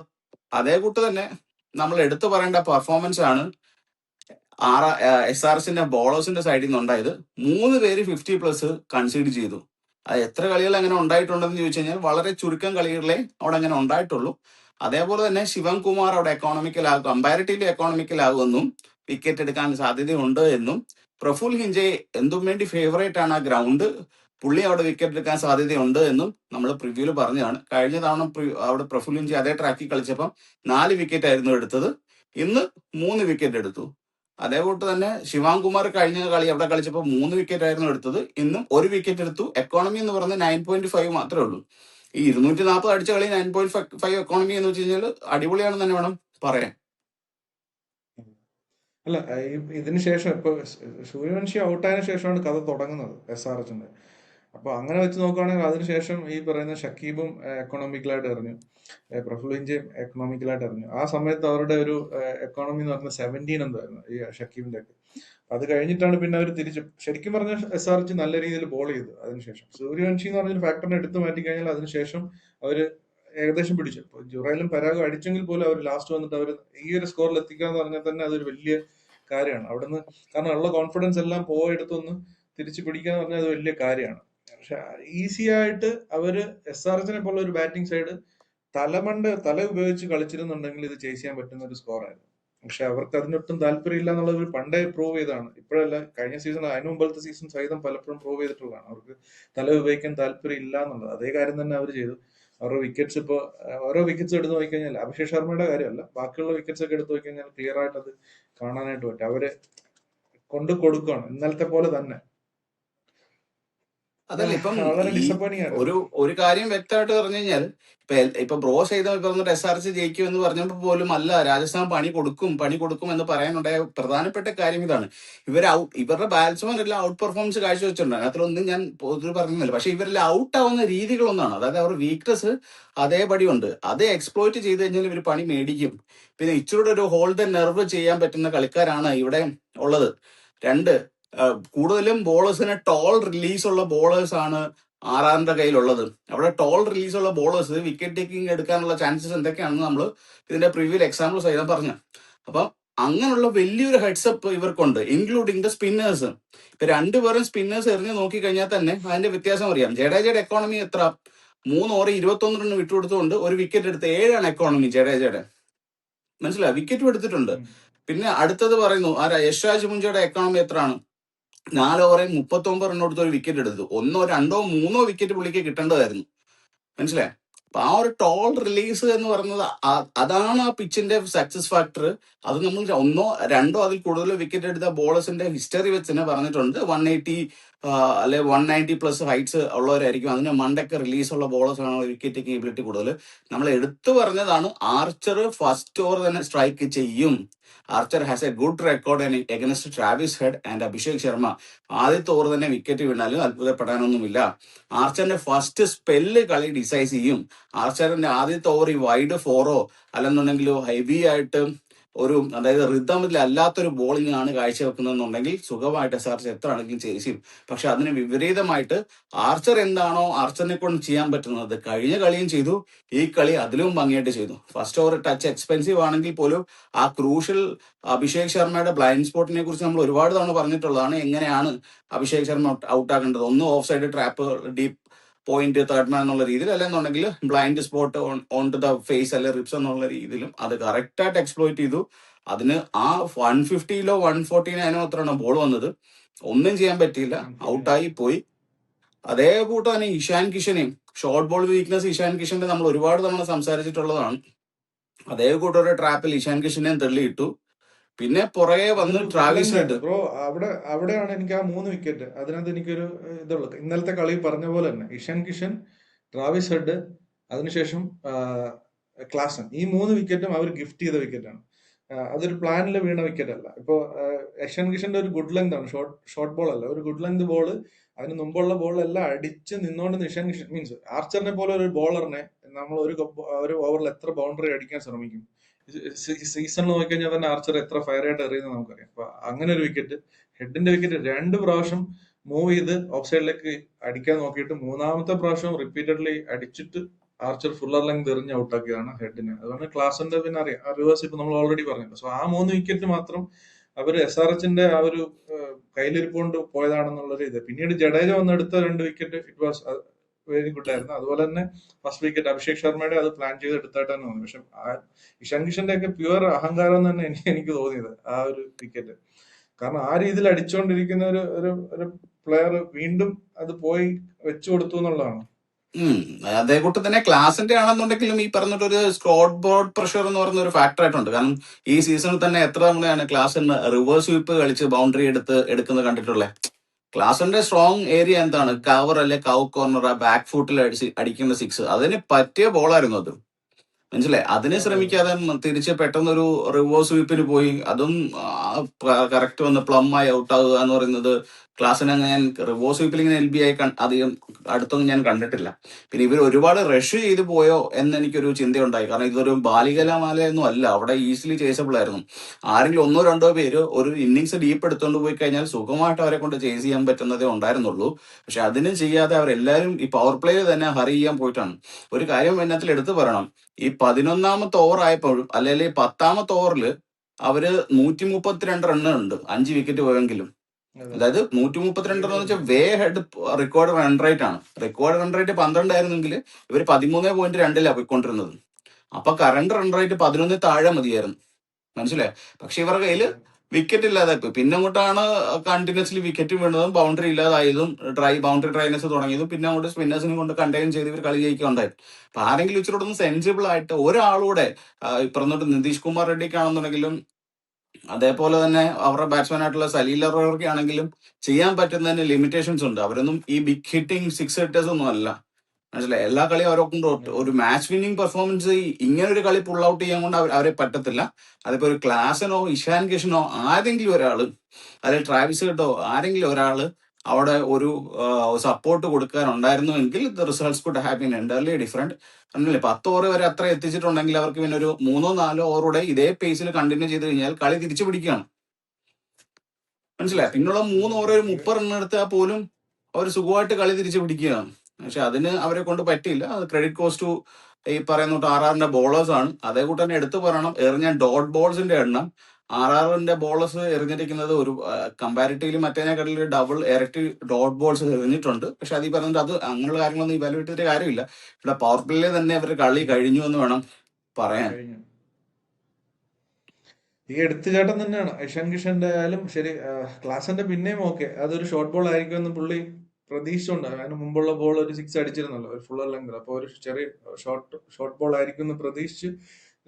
അതേ കൂട്ട് തന്നെ നമ്മൾ എടുത്തു പറയേണ്ട പെർഫോമൻസ് ആണ് SRSന്റെ ബോളേഴ്സിന്റെ സൈഡിൽ നിന്ന് ഉണ്ടായത്. 3 പേര് 50+ കൺസീഡ് ചെയ്തു. അത് എത്ര കളികൾ അങ്ങനെ ഉണ്ടായിട്ടുണ്ടെന്ന് ചോദിച്ചു കഴിഞ്ഞാൽ വളരെ ചുരുക്കം കളികളിലെ അവിടെ അങ്ങനെ ഉണ്ടായിട്ടുള്ളൂ. അതേപോലെ തന്നെ ശിവൻകുമാർ അവിടെ കമ്പാരിറ്റീവ്ലി എക്കോണമിക്കൽ ആകുമെന്നും വിക്കറ്റ് എടുക്കാൻ സാധ്യതയുണ്ട് എന്നും, പ്രഫുൽ ഹിഞ്ചെ എന്തും വേണ്ടി ഫേവറേറ്റ് ആണ് ആ ഗ്രൗണ്ട്, പുള്ളി അവിടെ വിക്കറ്റ് എടുക്കാൻ സാധ്യതയുണ്ട് എന്നും നമ്മൾ പ്രിവ്യൂല് പറഞ്ഞതാണ്. കഴിഞ്ഞ തവണ അവിടെ പ്രഫുൽ ഹിഞ്ചെ അതേ ട്രാക്കിൽ കളിച്ചപ്പം 4 വിക്കറ്റ് ആയിരുന്നു എടുത്തത്. ഇന്ന് 3 വിക്കറ്റ് എടുത്തു. അതേകൂട്ട് തന്നെ ശിവാങ്കുമാർ കഴിഞ്ഞ കളി അവിടെ കളിച്ചപ്പോൾ 3 വിക്കറ്റ് ആയിരുന്നു എടുത്തത്. ഇന്നും 1 വിക്കറ്റ് എടുത്തു. എക്കോണമി എന്ന് പറയുന്നത് 9.5 മാത്രമേ ഉള്ളൂ. ഈ 240 അടിച്ച കളി 9.5 എക്കോണമി എന്ന് വെച്ച് കഴിഞ്ഞാൽ അടിപൊളിയാണെന്ന് തന്നെ വേണം പറയാൻ. അല്ല, ഇതിന് ശേഷം ഇപ്പൊ സൂര്യവംശി ഔട്ടായതിനു ശേഷമാണ് കഥ തുടങ്ങുന്നത് SRHന്റെ. അപ്പൊ അങ്ങനെ വെച്ച് നോക്കുകയാണെങ്കിൽ അതിനുശേഷം ഈ പറയുന്ന ഷക്കീബും എക്കണോമിക്കലായിട്ട് എറിഞ്ഞു, പ്രഫുൽ ഇഞ്ചയും എക്കണോമിക്കലായിട്ട് എറിഞ്ഞു. ആ സമയത്ത് അവരുടെ ഒരു എക്കോണമി എന്ന് പറഞ്ഞാൽ 17 എന്തായിരുന്നു ഈ ഷക്കീബിന്റെ ഒക്കെ. അത് കഴിഞ്ഞിട്ടാണ് പിന്നെ അവർ തിരിച്ചു, ശരിക്കും പറഞ്ഞ SRH നല്ല രീതിയിൽ ബോൾ ചെയ്തു. അതിനുശേഷം സൂര്യവംശി എന്ന് പറഞ്ഞൊരു ഫാക്ടറിനെ എടുത്തു മാറ്റി കഴിഞ്ഞാൽ അതിനുശേഷം അവര് ഏകദേശം പിടിച്ചു. ഇപ്പൊ ജുറയിലും പരാഗും അടിച്ചെങ്കിൽ പോലും അവർ ലാസ്റ്റ് വന്നിട്ട് അവർ ഈ ഒരു സ്കോറിൽ എത്തിക്കുക എന്ന് പറഞ്ഞാൽ തന്നെ അതൊരു വലിയ കാര്യമാണ് അവിടുന്ന്. കാരണം ഉള്ള കോൺഫിഡൻസ് എല്ലാം പോയെടുത്തൊന്ന് തിരിച്ചു പിടിക്കുക എന്ന് പറഞ്ഞാൽ അത് വലിയ കാര്യമാണ്. പക്ഷെ ഈസി ആയിട്ട് അവര് SRHനെ പോലുള്ള ഒരു ബാറ്റിംഗ് സൈഡ് തല ഉപയോഗിച്ച് കളിച്ചിരുന്നുണ്ടെങ്കിൽ ഇത് ചേസ് ചെയ്യാൻ പറ്റുന്ന ഒരു സ്കോറായിരുന്നു. പക്ഷെ അവർക്ക് അതിനൊട്ടും താല്പര്യമില്ല എന്നുള്ളത് ഒരു പണ്ടേ പ്രൂവ് ചെയ്താണ്. ഇപ്പോഴല്ല, കഴിഞ്ഞ സീസൺ, അതിനു മുമ്പത്തെ സീസൺ സഹിതം പലപ്പോഴും പ്രൂവ് ചെയ്തിട്ടുള്ളതാണ് അവർക്ക് തല ഉപയോഗിക്കാൻ താല്പര്യം ഇല്ല എന്നുള്ളത്. അതേ കാര്യം തന്നെ അവർ ചെയ്തു. അവരുടെ വിക്കറ്റ്സ് ഇപ്പോൾ ഓരോ വിക്കറ്റ്സ് എടുത്ത് നോക്കിക്കഴിഞ്ഞാൽ, അഭിഷേക് ശർമ്മയുടെ കാര്യമല്ല, ബാക്കിയുള്ള വിക്കറ്റ്സ് ഒക്കെ എടുത്ത് നോക്കിക്കഴിഞ്ഞാൽ ക്ലിയർ ആയിട്ട് അത് കാണാനായിട്ട് പറ്റും. അവര് കൊണ്ട് കൊടുക്കുകയാണ് ഇന്നലത്തെ പോലെ തന്നെ. അതല്ല ഇപ്പം വളരെ ഈ ഡിസപ്പോയിന്റിംഗ് ആയിരുന്നു. ഒരു കാര്യം വ്യക്തമായിട്ട് പറഞ്ഞു കഴിഞ്ഞാൽ ഇപ്പൊ ബ്രോ ചെയ്ത പറഞ്ഞിട്ട് SRH ജയിക്കും എന്ന് പറഞ്ഞപ്പോൾ പോലും അല്ല, രാജസ്ഥാൻ പണി കൊടുക്കും എന്ന് പറയാനുണ്ടായ പ്രധാനപ്പെട്ട കാര്യം ഇതാണ്. ഇവരുടെ ബാറ്റ്സ്മാൻ എല്ലാം ഔട്ട് പെർഫോമൻസ് കാഴ്ചവെച്ചിട്ടുണ്ട്, അതിലൊന്നും ഞാൻ പൊതുവെ പറയുന്നില്ല. പക്ഷെ ഇവരെല്ലാം ഔട്ട് ആവുന്ന രീതികളൊന്നാണ്, അതായത് അവരുടെ വീക്ക്നെസ് അതേപടി ഉണ്ട്, അത് എക്സ്പ്ലോയിറ്റ് ചെയ്ത് കഴിഞ്ഞാൽ ഇവർ പണി മേടിക്കും. പിന്നെ ഇച്ചിരൂടെ ഒരു ഹോൾഡ് നെർവ് ചെയ്യാൻ പറ്റുന്ന കളിക്കാരാണ് ഇവിടെ ഉള്ളത്. രണ്ട്, കൂടുതലും ബോളേഴ്സിന് ടോൾ റിലീസ് ഉള്ള ബോളേഴ്സ് ആണ് ആറാറിന്റെ കയ്യിലുള്ളത്. അവിടെ ടോൾ റിലീസ് ഉള്ള ബോളേഴ്സ് വിക്കറ്റ് ടേക്കിംഗ് എടുക്കാനുള്ള ചാൻസസ് എന്തൊക്കെയാണെന്ന് നമ്മൾ ഇതിന്റെ പ്രീവിയൽ എക്സാമ്പിൾ സഹിതം പറഞ്ഞു. അപ്പൊ അങ്ങനെയുള്ള വലിയൊരു ഹെഡ്സപ്പ് ഇവർക്കുണ്ട്, ഇൻക്ലൂഡിങ് ദ സ്പിന്നേഴ്സ്. ഇപ്പൊ രണ്ടുപേരും സ്പിന്നേഴ്സ് എറിഞ്ഞ് നോക്കിക്കഴിഞ്ഞാൽ തന്നെ അതിന്റെ വ്യത്യാസം അറിയാം. ജഡേജയുടെ എക്കോണമി എത്ര? 3 ഓവർ 21 റൺ വിട്ടുകൊടുത്തുകൊണ്ട് ഒരു വിക്കറ്റ് എടുത്ത് 7 എക്കോണമി ജഡേജയുടെ. മനസ്സിലായി, വിക്കറ്റും എടുത്തിട്ടുണ്ട്. പിന്നെ അടുത്തത് പറയുന്നു ആരാ, യശ്രാജ് മുഞ്ചയുടെ എക്കോണമി എത്രയാണ്? 4 ഓവറിൽ 39 റൺ കൊടുത്ത് ഒരു വിക്കറ്റ് എടുത്തു. 1, 2, 3 വിക്കറ്റ് പുള്ളിക്ക് കിട്ടേണ്ടതായിരുന്നു. മനസ്സിലായി. അപ്പൊ ആ ഒരു ടോൾ റിലീസ് എന്ന് പറയുന്നത് അതാണ് ആ പിച്ചിന്റെ സക്സസ് ഫാക്ടർ. അത് നമ്മൾ 1, 2 അതിൽ കൂടുതൽ വിക്കറ്റ് എടുത്ത ബോളേഴ്സിന്റെ ഹിസ്റ്ററി വെച്ച് തന്നെ പറഞ്ഞിട്ടുണ്ട്. 180 അല്ലെ 190 പ്ലസ് ഹൈറ്റ്സ് ഉള്ളവരായിരിക്കും. അതിന് മണ്ടൊക്കെ റിലീസുള്ള ബോളേഴ്സ് ആണ് വിക്കറ്റ് ടേക്കിംഗ് എബിലിറ്റി കൂടുതൽ. നമ്മൾ എടുത്തു പറഞ്ഞതാണ് ആർച്ചർ ഫസ്റ്റ് ഓവർ തന്നെ സ്ട്രൈക്ക് ചെയ്യും. Archer has a good record against Travis Head and Abhishek Sharma. ആദ്യത്തെ ഓവർ തന്നെ വിക്കറ്റ് വീണാലും അത്ഭുതപ്പെടാനൊന്നുമില്ല. ആർച്ചറിന്റെ ഫസ്റ്റ് സ്പെല്ല് കളി ഡിസൈഡ് ചെയ്യും. ആർച്ചറിന്റെ ആദ്യത്തെ ഓവർ ഈ വൈഡ് 4 അല്ലെന്നുണ്ടെങ്കിൽ ഹെവി ആയിട്ട് ഒരു, അതായത് റിതമിൽ അല്ലാത്തൊരു ബോളിംഗ് ആണ് കാഴ്ചവെക്കുന്നതെന്നുണ്ടെങ്കിൽ സുഖമായിട്ട് SRH എത്ര ആണെങ്കിലും ചെയ്യും. പക്ഷെ അതിന് വിപരീതമായിട്ട് ആർച്ചർ എന്താണോ ആർച്ചറിനെ കൊണ്ട് ചെയ്യാൻ പറ്റുന്നത് കഴിഞ്ഞ കളിയും ചെയ്തു, ഈ കളി അതിലും ഭംഗിയായിട്ട് ചെയ്തു. ഫസ്റ്റ് ഓവർ ടച്ച് എക്സ്പെൻസീവ് ആണെങ്കിൽ പോലും ആ ക്രൂഷ്യൽ അഭിഷേക് ശർമ്മയുടെ ബ്ലൈൻഡ് സ്പോട്ടിനെ കുറിച്ച് നമ്മൾ ഒരുപാട് തവണ പറഞ്ഞിട്ടുള്ളതാണ്. എങ്ങനെയാണ് അഭിഷേക് ശർമ്മ ഔട്ടാക്കേണ്ടത്? ഒന്ന് off side trap, deep point, third man എന്നുള്ള രീതിയിൽ, അല്ലെന്നുണ്ടെങ്കിൽ blind spot on to the face അല്ലെ റിപ്സ് എന്നുള്ള രീതിയിലും അത് കറക്റ്റ് ആയിട്ട് എക്സ്പ്ലോയിറ്റ് ചെയ്തു. അതിന് ആ 150 149 അത്രയാണ് ബോൾ വന്നത്. ഒന്നും ചെയ്യാൻ പറ്റിയില്ല, ഔട്ടായി പോയി. അതേ കൂട്ടം തന്നെ ഇഷാൻ കിഷനെയും, ഷോർട്ട് ബോൾ വീക്ക്നെസ് ഇഷാൻ കിഷന്റെ നമ്മൾ ഒരുപാട് തവണ സംസാരിച്ചിട്ടുള്ളതാണ്. അതേ കൂട്ടം ഒരു ട്രാപ്പിൽ ഇഷാൻ കിഷനെയും തള്ളിയിട്ടു. പിന്നെ പുറകെ വന്ന് ട്രാവിസ് ഹെഡ്. ബ്രോ അവിടെയാണ് എനിക്ക് ആ 3 വിക്കറ്റ്, അതിനകത്ത് എനിക്കൊരു ഇതുള്ളൂ. ഇന്നലത്തെ കളി പറഞ്ഞ പോലെ തന്നെ ഇഷാൻ കിഷൻ, ട്രാവിസ് ഹെഡ്, അതിനുശേഷം ക്ലാസൻ, ഈ 3 വിക്കറ്റും അവർ ഗിഫ്റ്റ് ചെയ്ത വിക്കറ്റാണ്. അതൊരു പ്ലാനിൽ വീണ വിക്കറ്റ് അല്ല. ഇപ്പോ ഇഷാൻ കിഷന്റെ ഒരു ഗുഡ് ലെങ്ത് ആണ്, ഷോർട്ട് ബോൾ അല്ല, ഒരു ഗുഡ് ലെങ്ത് ബോൾ. അതിന് മുമ്പുള്ള ബോളെല്ലാം അടിച്ച് നിന്നുകൊണ്ട് ഇഷാൻ കിഷൻ മീൻസ് ആർച്ചറിനെ പോലെ ഒരു ബോളറിനെ നമ്മൾ ഒരു ഓവറിൽ എത്ര ബൗണ്ടറി അടിക്കാൻ ശ്രമിക്കും? സീസണിൽ നോക്കിക്കഴിഞ്ഞാൽ തന്നെ ആർച്ചർ എത്ര ഫയർ ആയിട്ട് എറിയുന്നത് നമുക്കറിയാം. അപ്പൊ അങ്ങനെ ഒരു വിക്കറ്റ്, ഹെഡിന്റെ വിക്കറ്റ് 2 പ്രാവശ്യം മൂവ് ചെയ്ത് ഓഫ് സൈഡിലേക്ക് അടിക്കാൻ നോക്കിയിട്ട് 3-ാമത്തെ പ്രാവശ്യം റിപ്പീറ്റഡ്ലി അടിച്ചിട്ട് ആർച്ചർ ഫുള്ളർ ലെങ്ത് എറിഞ്ഞ് ഔട്ടാക്കിയതാണ് ഹെഡിനെ. അതുകൊണ്ട് ക്ലാസിന്റെ പിന്നെ അറിയാം, റിവേഴ്സ് ഇപ്പൊ നമ്മൾ ഓൾറെഡി പറഞ്ഞില്ല. സോ ആ 3 വിക്കറ്റ് മാത്രം അവര് SRHന്റെ ആ ഒരു കയ്യിലിരിപ്പുകൊണ്ട് പോയതാണെന്നുള്ളൊരു ഇത്. പിന്നീട് ജഡേജ വന്നെടുത്ത 2 wicket it was very good ആയിരുന്നു. അതുപോലെ തന്നെ ഫസ്റ്റ് വിക്കറ്റ് അഭിഷേക് ശർമ്മയുടെ അത് പ്ലാൻ ചെയ്ത് എടുത്തായിട്ട് തന്നെ തോന്നി. പക്ഷെ ഇഷാൻ കിഷന്റെ ഒക്കെ പ്യുവർ അഹങ്കാരം തന്നെ എനിക്ക് തോന്നിയത് ആ ഒരു വിക്കറ്റ്. കാരണം ആ രീതിയിൽ അടിച്ചുകൊണ്ടിരിക്കുന്ന ഒരു പ്ലെയർ വീണ്ടും അത് പോയി വെച്ചു കൊടുത്തു എന്നുള്ളതാണ്. അതേ കൂട്ട് തന്നെ ക്ലാസിന്റെ ആണെന്നുണ്ടെങ്കിലും ഈ പറഞ്ഞിട്ടൊരു സ്കോട്ട് ബോർഡ് പ്രഷർ എന്ന് പറയുന്ന ഒരു ഫാക്ടർ ആയിട്ടുണ്ട്. കാരണം ഈ സീസണിൽ തന്നെ എത്ര തവണയാണ് ക്ലാസിന് റിവേഴ്സ് സ്വീപ്പ് കളിച്ച് ബൗണ്ടറി എടുക്കുന്നത് കണ്ടിട്ടുള്ളത്. ക്ലാസിന്റെ സ്ട്രോങ് ഏരിയ എന്താണ്? കവർ അല്ലെ കൗ കോർണർ, ബാക്ക് ഫുട്ടിൽ അടിക്കുന്ന 6, അതിന് പറ്റിയ ബോളായിരുന്നു അത്. മനസ്സിലായി. അതിന് ശ്രമിക്കാതെ തിരിച്ച് പെട്ടെന്നൊരു റിവേഴ്സ് സ്വീപ്പിന് പോയി. അതും കറക്റ്റ് വന്ന് പ്ലം ആയി ഔട്ട് ആവുക എന്ന് പറയുന്നത് ക്ലാസ്സിനെ ഞാൻ റിവേഴ്സ് സ്വീപ്പിൽ ഇങ്ങനെ LB ആയി അധികം അടുത്തൊന്നും ഞാൻ കണ്ടിട്ടില്ല. പിന്നെ ഇവർ ഒരുപാട് റഷ് ചെയ്ത് പോയോ എന്ന് എനിക്കൊരു ചിന്തയുണ്ടായി. കാരണം ഇതൊരു ബാലികലാമാലയൊന്നും അല്ല, അവിടെ ഈസിലി ചേസബിൾ ആയിരുന്നു. ആരെങ്കിലും ഒന്നോ രണ്ടോ പേര് ഒരു ഇന്നിങ്സ് ഡീപ്പ് എടുത്തുകൊണ്ട് പോയി കഴിഞ്ഞാൽ സുഖമായിട്ട് അവരെ കൊണ്ട് ചേസ് ചെയ്യാൻ പറ്റുന്നതേ ഉണ്ടായിരുന്നുള്ളൂ. പക്ഷെ അതിനും ചെയ്യാതെ അവരെല്ലാവരും ഈ പവർ പ്ലേയിൽ തന്നെ ഹറി ചെയ്യാൻ പോയിട്ടാണ്. ഒരു കാര്യം എന്നത്തിൽ എടുത്തു പറയണം, ഈ 11ാമത്തെ ഓവർ ആയപ്പോഴും അല്ലെങ്കിൽ 10ാമത്തെ ഓവറിൽ അവര് 132 റണ്ണ് ഉണ്ട്, 5 വിക്കറ്റ് പോയെങ്കിലും. അതെ അതായത് 132 എന്ന് ഭയങ്കര വെച്ചാൽ വേ ഹെഡ് റെക്കോർഡ് റൺ റേറ്റ് ആണ്. റെക്കോർഡ് റൺ റേറ്റ് 12 ആയിരുന്നെങ്കിൽ ഇവർ 13.2 പോയിക്കൊണ്ടിരുന്നത്. അപ്പൊ കറണ്ട് റൺ റേറ്റ് 11 താഴെ മതിയായിരുന്നു, മനസ്സിലായി. പക്ഷെ ഇവരുടെ കയ്യില് അതെ വിക്കറ്റ് ഇല്ലാതെ പോയി. പിന്നെ അങ്ങോട്ടാണ് കണ്ടിന്യൂസ്ലി വിക്കറ്റ് വീണതും ബൗണ്ടറി ഇല്ലാതായതും ബൗണ്ടറി ഡ്രൈനസ് തുടങ്ങിയതും. പിന്നെ അങ്ങോട്ട് സ്പിന്നേഴ്സിനെ കൊണ്ട് കണ്ടെയ്ൻ ചെയ്ത് ഇവർ കളി ജയിക്കുകയുണ്ടായി. അപ്പൊ ആരെങ്കിലും ഇച്ചിരി ഒന്ന് സെൻസിബിൾ ആയിട്ട് ഒരാളൂടെ പറഞ്ഞിട്ട് നിതീഷ് കുമാർ റെഡ്ഡിക്കാണെന്നുണ്ടെങ്കിലും അതേപോലെ തന്നെ അവരുടെ ബാറ്റ്സ്മാൻ ആയിട്ടുള്ള സലീൽ അറോറയ്ക്ക് ആണെങ്കിലും ചെയ്യാൻ പറ്റുന്നതിന് ലിമിറ്റേഷൻസ് ഉണ്ട്. അവരൊന്നും ഈ ബിഗ് ഹിറ്റിംഗ് 6 ഹിറ്റേഴ്സ് ഒന്നും അല്ല, മനസ്സിലായി. എല്ലാ കളിയും അവരെ കൊണ്ട് അതെ ഒരു മാച്ച് വിന്നിംഗ് പെർഫോമൻസ് ഇങ്ങനെ ഒരു കളി പുൾ ഔട്ട് ചെയ്യാൻ കൊണ്ട് അവരെ പറ്റത്തില്ല. അതിപ്പോ ഒരു ക്ലാസനോ ഇഷാൻ കിഷനോ ആരെങ്കിലും ഒരാള്, അല്ലെങ്കിൽ ട്രാവിസ് ഹെഡോ ആരെങ്കിലും ഒരാള് അവിടെ ഒരു സപ്പോർട്ട് കൊടുക്കാനുണ്ടായിരുന്നുവെങ്കിൽ the results could have been entirely different. അല്ലേ, 10 ഓവർ വരെ അത്ര എത്തിച്ചിട്ടുണ്ടെങ്കിൽ അവർക്ക് പിന്നെ ഒരു 3-4 ഓവറൂടെ ഇതേ പേസിൽ കണ്ടിന്യൂ ചെയ്ത് കഴിഞ്ഞാൽ കളി തിരിച്ചു പിടിക്കുകയാണ്, മനസ്സിലായി. പിന്നുള്ള 3 ഓവർ ഒരു 30 റൺ എടുത്താൽ പോലും അവർ സുഖമായിട്ട് കളി തിരിച്ചു പിടിക്കുകയാണ്. പക്ഷെ അതിന് അവരെ കൊണ്ട് പറ്റിയില്ല. അത് ക്രെഡിറ്റ് കോസ്റ്റ് ടു ഈ പറയുന്ന RRന്റെ ബോളേഴ്സ് ആണ്. അതേ കൂട്ട് തന്നെ എടുത്തു പറയണം, എറിഞ്ഞ ഡോട്ട് ബോൾസിന്റെ എണ്ണം. RRന്റെ ബോളേഴ്സ് എറിഞ്ഞിരിക്കുന്നത് ഒരു കമ്പാരിറ്റീവ്ലി മറ്റേതിനെക്കാട്ടിൽ ഡബിൾ ഇരട്ടി ഡോട്ട് ബോൾസ് എറിഞ്ഞിട്ടുണ്ട്. പക്ഷെ അത് ഈ പറഞ്ഞിട്ട് അത് അങ്ങനെയുള്ള കാര്യങ്ങളൊന്നും ഇവാലുവേറ്റ് ചെയ്തിട്ട് കാര്യമില്ല. ഇവിടെ പവർ പ്ലേയിൽ തന്നെ അവർ കളി കഴിഞ്ഞു എന്ന് വേണം പറയാൻ. കഴിഞ്ഞു. ഈ എടുത്തുചാട്ടം തന്നെയാണ് ഇഷാൻ കിഷന്റെ ആയാലും ശരി. ക്ലാസിന്റെ പിന്നെയും ഓക്കെ, അതൊരു ഷോർട്ട് ബോൾ ആയിരിക്കുമെന്ന് പുള്ളി പ്രതീക്ഷിച്ചുണ്ട്. അതിന് മുമ്പുള്ള ബോൾ ഒരു 6 അടിച്ചിരുന്നല്ലോ, ഒരു ഫുള്ളർ ലെങ്ത്. അപ്പോൾ ഒരു ചെറിയ ഷോർട്ട് ബോൾ ആയിരിക്കും എന്ന് പ്രതീക്ഷിച്ച്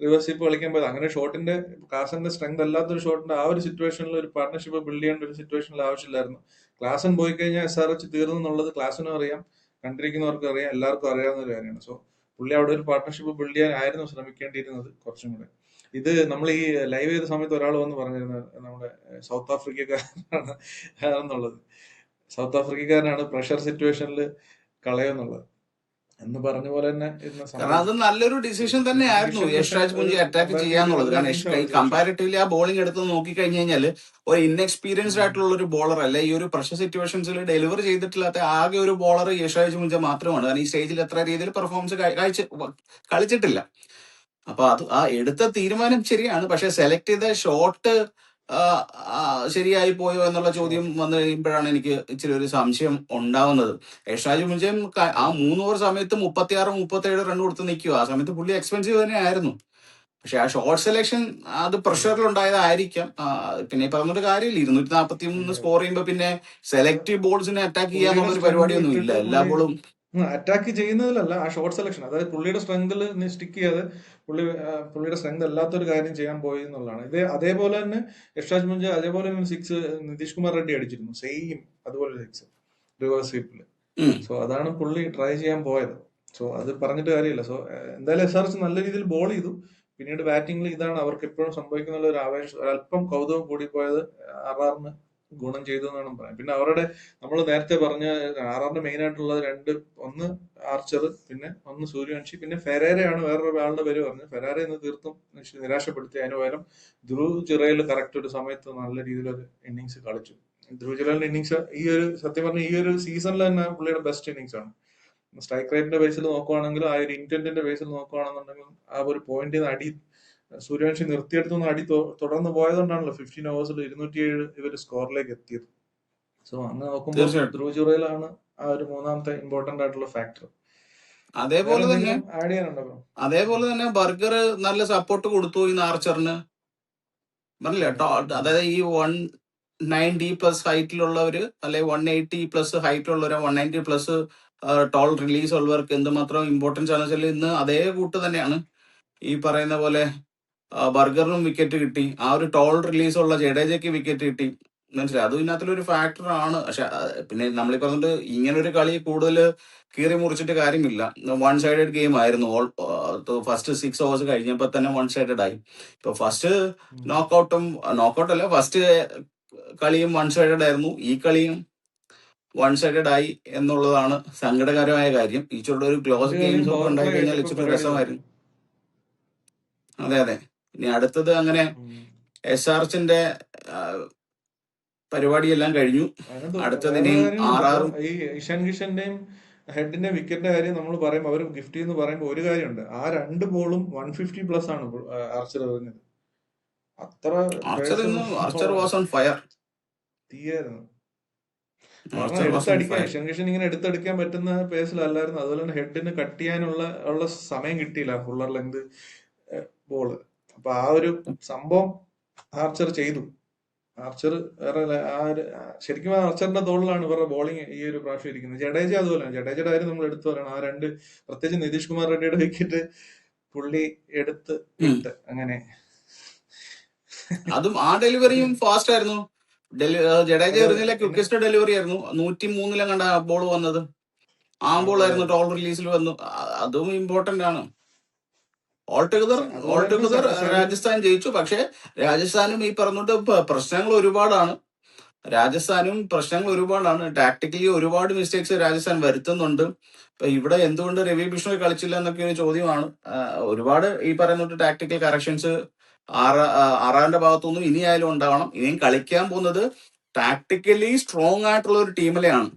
റിവേഴ്സ് സ്വീപ്പ് കളിക്കാൻ പോയത്. അങ്ങനെ ഷോട്ടിന്റെ ക്ലാസിന്റെ സ്ട്രെങ്ത് അല്ലാത്തൊരു ഷോട്ടിന്റെ ആ ഒരു സിറ്റുവേഷനിൽ ഒരു പാർട്ണർഷിപ്പ് ബിൽഡ് ചെയ്യേണ്ട ഒരു സിറ്റുവേഷനിൽ ആവശ്യമില്ലായിരുന്നു. ക്ലാസൻ പോയി കഴിഞ്ഞാൽ SRH തീർന്നു എന്നുള്ളത് ക്ലാസിനും അറിയാം, കണ്ടിരിക്കുന്നവർക്കും അറിയാം, എല്ലാവർക്കും അറിയാവുന്ന ഒരു കാര്യമാണ്. സോ പുള്ളി അവിടെ ഒരു പാർട്ണർഷിപ്പ് ബിൽഡ് ചെയ്യാനായിരുന്നു ശ്രമിക്കേണ്ടിയിരുന്നത് കുറച്ചും കൂടെ. ഇത് നമ്മൾ ഈ ലൈവ് ചെയ്ത സമയത്ത് ഒരാൾ വന്ന് പറഞ്ഞിരുന്നത് നമ്മുടെ സൗത്ത് ആഫ്രിക്കക്കാരനാണ് എന്നുള്ളത്. സൗത്ത് ആഫ്രിക്കക്കാരനാണ് പ്രഷർ സിറ്റുവേഷനിൽ കളയുന്നുള്ളത് എന്ന് പറഞ്ഞ പോലെ തന്നെ ഇന്ന് കാരണം അത് നല്ലൊരു ഡിസിഷൻ തന്നെയായിരുന്നു യശ്രാജ് പുഞ്ചി അറ്റാക്ക് ചെയ്യാന്നുള്ളത്. കാരണം കമ്പാരിറ്റീവ്ലി ആ ബോളിംഗ് എടുത്ത് നോക്കിക്കഴിഞ്ഞു കഴിഞ്ഞാല് ഒരു ഇൻഎക്സ്പീരിയൻസ്ഡ് ആയിട്ടുള്ള ഒരു ബോളർ അല്ല ഈ ഒരു പ്രഷർ സിറ്റുവേഷൻസിൽ ഡെലിവർ ചെയ്തിട്ടില്ലാത്ത ആകെ ഒരു ബോളർ യശ്രാജ് പുഞ്ച മാത്രമാണ്. കാരണം ഈ സ്റ്റേജിൽ എത്ര രീതിയിൽ പെർഫോമൻസ് കളിച്ചിട്ടില്ല. അപ്പൊ അത് ആ എടുത്ത തീരുമാനം ശരിയാണ്. പക്ഷെ സെലക്ട് ചെയ്ത ഷോട്ട് ശരിയായി പോയോ എന്നുള്ള ചോദ്യം വന്നു കഴിയുമ്പോഴാണ് എനിക്ക് ഇച്ചിരി ഒരു സംശയം ഉണ്ടാവുന്നത്. യശ്രാജ് മുഞ്ചയും ആ 3 ഓവർ സമയത്ത് 36-37 റൺ കൊടുത്ത് നിൽക്കുക. ആ സമയത്ത് പുള്ളി എക്സ്പെൻസീവ് തന്നെ ആയിരുന്നു. പക്ഷെ ആ ഷോർട്ട് സെലക്ഷൻ അത് പ്രഷറിലുണ്ടായതായിരിക്കാം. പിന്നെ ഈ പറഞ്ഞൊരു കാര്യമില്ല, 243 സ്കോർ ചെയ്യുമ്പോ പിന്നെ സെലക്റ്റീവ് ബോൾസിനെ അറ്റാക്ക് ചെയ്യാന്നുള്ളൊരു പരിപാടിയൊന്നും ഇല്ല. എല്ലാ ബോളും അറ്റാക്ക് ചെയ്യുന്നതിലല്ല, ആ ഷോർട്ട് സെലക്ഷൻ, അതായത് പുള്ളിയുടെ സ്ട്രെങ്തിൽ സ്റ്റിക്ക് ചെയ്യാതെ പുള്ളിയുടെ സ്ട്രെങ്ത് അല്ലാത്തൊരു കാര്യം ചെയ്യാൻ പോയി എന്നുള്ളതാണ്. അതേപോലെ തന്നെ യശ്രാജ് മുഞ്ച അതേപോലെ 6 നിതീഷ് കുമാർ റെഡ്ഡി അടിച്ചിരുന്നു, സെയിം അതുപോലെ 6 റിവേഴ്സ് സ്വീപ്പില്. സോ അതാണ് പുള്ളി ട്രൈ ചെയ്യാൻ പോയത്. സോ അത് പറഞ്ഞിട്ട് കാര്യമില്ല. സോ എന്തായാലും SRH നല്ല രീതിയിൽ ബോൾ ചെയ്തു. പിന്നീട് ബാറ്റിംഗിൽ ഇതാണ് അവർക്ക് എപ്പോഴും സംഭവിക്കുന്ന ഒരു ആവേശം, ഒരല്പം കൗതുകം കൂടിപ്പോയത് RRന് ഗുണം ചെയ്തു എന്ന് വേണം പറയാൻ. പിന്നെ അവരുടെ നമ്മൾ നേരത്തെ പറഞ്ഞ RRന്റെ മെയിൻ ആയിട്ടുള്ള ഒന്ന് ആർച്ചർ, പിന്നെ ഒന്ന് സൂര്യവംശി, പിന്നെ ഫെരേരയാണ് വേറൊരു ആളുടെ പേര് പറഞ്ഞത്. ഫെരാര ഇന്ന് തീർത്തും നിരാശപ്പെടുത്തി. അതിന് പകരം ധ്രുവ് ചിറയിൽ കറക്റ്റ് ഒരു സമയത്ത് നല്ല രീതിയിലൊരു ഇന്നിങ്സ് കളിച്ചു. ധ്രുവ് ചിറലിന്റെ ഇന്നിങ്സ് ഈ ഒരു സത്യം പറഞ്ഞ ഈ ഒരു സീസണിൽ തന്നെ പുള്ളിയുടെ ബെസ്റ്റ് ഇന്നിങ്സ് ആണ്. സ്ട്രൈക്ക് റേറ്റിന്റെ ബേസിൽ നോക്കുവാണെങ്കിലും ആ ഒരു ഇന്റന്റിന്റെ ബേസിൽ നോക്കുവാണെന്നുണ്ടെങ്കിലും ആ ഒരു പോയിന്റിൽ നിന്ന് അടി സൂര്യവംശി നിർത്തിയെടുത്തുനിന്ന് അടി തുടർന്ന് പോയതുകൊണ്ടാണല്ലോ 15 ഓവേഴ്സിൽ 207 ഇവര് സ്കോറിലേക്ക് എത്തിയത്. സോ അങ്ങനെ നോക്കുമ്പോൾ തീർച്ചയായിട്ടും ധ്രുവ് ചുറയിലാണ് ആ ഒരു മൂന്നാമത്തെ ഇമ്പോർട്ടന്റ് ആയിട്ടുള്ള ഫാക്ടർ. അതേപോലെ തന്നെ ആഡ് ചെയ്യാനുണ്ടോ ബ്രോ? അതേപോലെ തന്നെ ബർഗർ നല്ല സപ്പോർട്ട് കൊടുത്തു ഈ ആർച്ചറിന്, പറഞ്ഞില്ലേ. അതായത് ഈ 190+ ഹൈറ്റിലുള്ളവര് അല്ലെ 180+ ഹൈറ്റിലുള്ളവര് 190+ ടോൾ റിലീസ് ഉള്ളവർക്ക് എന്തുമാത്രം ഇമ്പോർട്ടൻസ് ആണെന്ന് വെച്ചാൽ ഇന്ന് അതേ കൂട്ട് തന്നെയാണ് ഈ പറയുന്ന പോലെ ബർഗറിനും വിക്കറ്റ് കിട്ടി. ആ ഒരു ടോൾ റിലീസ് ഉള്ള ജഡേജയ്ക്ക് വിക്കറ്റ് കിട്ടി. മനസ്സിലായി. അതും ഇതിനകത്തുള്ളൊരു ഫാക്ടറാണ്. പക്ഷെ പിന്നെ നമ്മളീ പറഞ്ഞിട്ട് ഇങ്ങനൊരു കളി കൂടുതൽ കീറി മുറിച്ചിട്ട് കാര്യമില്ല. വൺ സൈഡഡ് ഗെയിം ആയിരുന്നു. ഫസ്റ്റ് 6 ഓവേഴ്സ് കഴിഞ്ഞപ്പോൾ തന്നെ വൺ സൈഡഡ് ആയി. ഇപ്പൊ ഫസ്റ്റ് ഉം. നോക്കൗട്ട് അല്ല, ഫസ്റ്റ് കളിയും വൺ സൈഡഡ് ആയിരുന്നു. ഈ കളിയും വൺ സൈഡഡ് ആയി എന്നുള്ളതാണ് സങ്കടകരമായ കാര്യം. ഇച്ചിരി ഒരു ക്ലോസ് രണ്ട് കളിയും ഗെയിംസ് ഒക്കെ പവർ ഉണ്ടായി പ്ലേ കഴിഞ്ഞാൽ ആയിട്ടൊക്കെ ഇച്ചിരി പരാജയപ്പെട്ടു. രസമായിരുന്നു. അതെ അതെ. ഇനി അടുത്തത് അങ്ങനെ ഉം. SRHന്റെ പരിപാടിയെല്ലാം കഴിഞ്ഞു. അതിനകത്ത് അടുത്തത് വേറെ ഇനിയും കാര്യങ്ങളുണ്ട്. ഇപ്പൊ ആറാറും ഈ ഇഷാൻ കിഷന്റെയും ഹെഡിന്റെ വിക്കറ്റിന്റെ കാര്യം നമ്മൾ പറയുമ്പോൾ അവർ ഗിഫ്റ്റ് എന്ന് പറയുമ്പോൾ ഒരു കാര്യമുണ്ട്, ആ രണ്ട് ബോളും 150+ ആണ് ആർച്ചർ എറിഞ്ഞത്. അത്ര Archer pace Archer was on fire. തീയായിരുന്നു. കാരണം ആർച്ചർ വാസ് ഓൺ എടുത്തടിക്കാൻ ഫയർ. ഇഷാൻ കിഷൻ ഇങ്ങനെ എടുത്തടിക്കാൻ പറ്റുന്ന പേസിലല്ലായിരുന്നു. അതുപോലെ തന്നെ ഹെഡിന് കട്ട് ചെയ്യാനുള്ള സമയം കിട്ടിയില്ല, ഫുള്ളർ ലെങ്ത് ബോള്. അപ്പൊ ആ ഒരു സംഭവം ആർച്ചർ ചെയ്തു. ആർച്ചർ വേറെ ശരിക്കും ആർച്ചറിന്റെ തോളിലാണ് ഇവരുടെ ബോളിംഗ് ഈ ഒരു പ്രാവശ്യം ഇരിക്കുന്നത്. ജഡേജ അതുപോലെയാണ്. ജഡേജയുടെ കാര്യം നമ്മൾ എടുത്തു പറയണം. ആ രണ്ട്, പ്രത്യേകിച്ച് നിതീഷ് കുമാർ റെഡ്ഡിയുടെ വിക്കറ്റ് പുള്ളി എടുത്ത് ഇട്ട് അങ്ങനെ. അതും ആ ഡെലിവറിയും ഫാസ്റ്റ് ആയിരുന്നു. ജഡേജ അതെ അതെ. എറിഞ്ഞില്ല, പിന്നെ ക്വിക്കസ്റ്റ് ഡെലിവറി ആയിരുന്നു. 103 കണ്ട ബോൾ വന്നത്. ആ അതെ ബോളായിരുന്നു അതെ. ടോൾ റിലീസിൽ വന്നു. അതും ഇമ്പോർട്ടന്റ് ആണ്. ഓൾ ടുഗദർ അതുപോലെ തന്നെ രാജസ്ഥാൻ ജയിച്ചു. പക്ഷെ രാജസ്ഥാനും ഈ പറഞ്ഞിട്ട് പ്രശ്നങ്ങൾ ഒരുപാടാണ്. ടാക്ടിക്കലി ഒരുപാട് മിസ്റ്റേക്സ് രാജസ്ഥാൻ വരുത്തുന്നുണ്ട്. ഇപ്പൊ ഇവിടെ എന്തുകൊണ്ട് രവി ബിഷ്ണോയ് കളിച്ചില്ല എന്നൊക്കെ ഒരു ചോദ്യമാണ്. ഒരുപാട് ഈ പറയുന്നത് ടാക്ടിക്കൽ കറക്ഷൻസ് ആറാറിന്റെ ഭാഗത്തുനിന്നും ഇനിയായാലും ഉണ്ടാവണം. ഇനിയും കളിക്കാൻ പോകുന്നത് ടാക്ടിക്കലി സ്ട്രോങ് ആയിട്ടുള്ള ഒരു ടീമിലെയാണ്.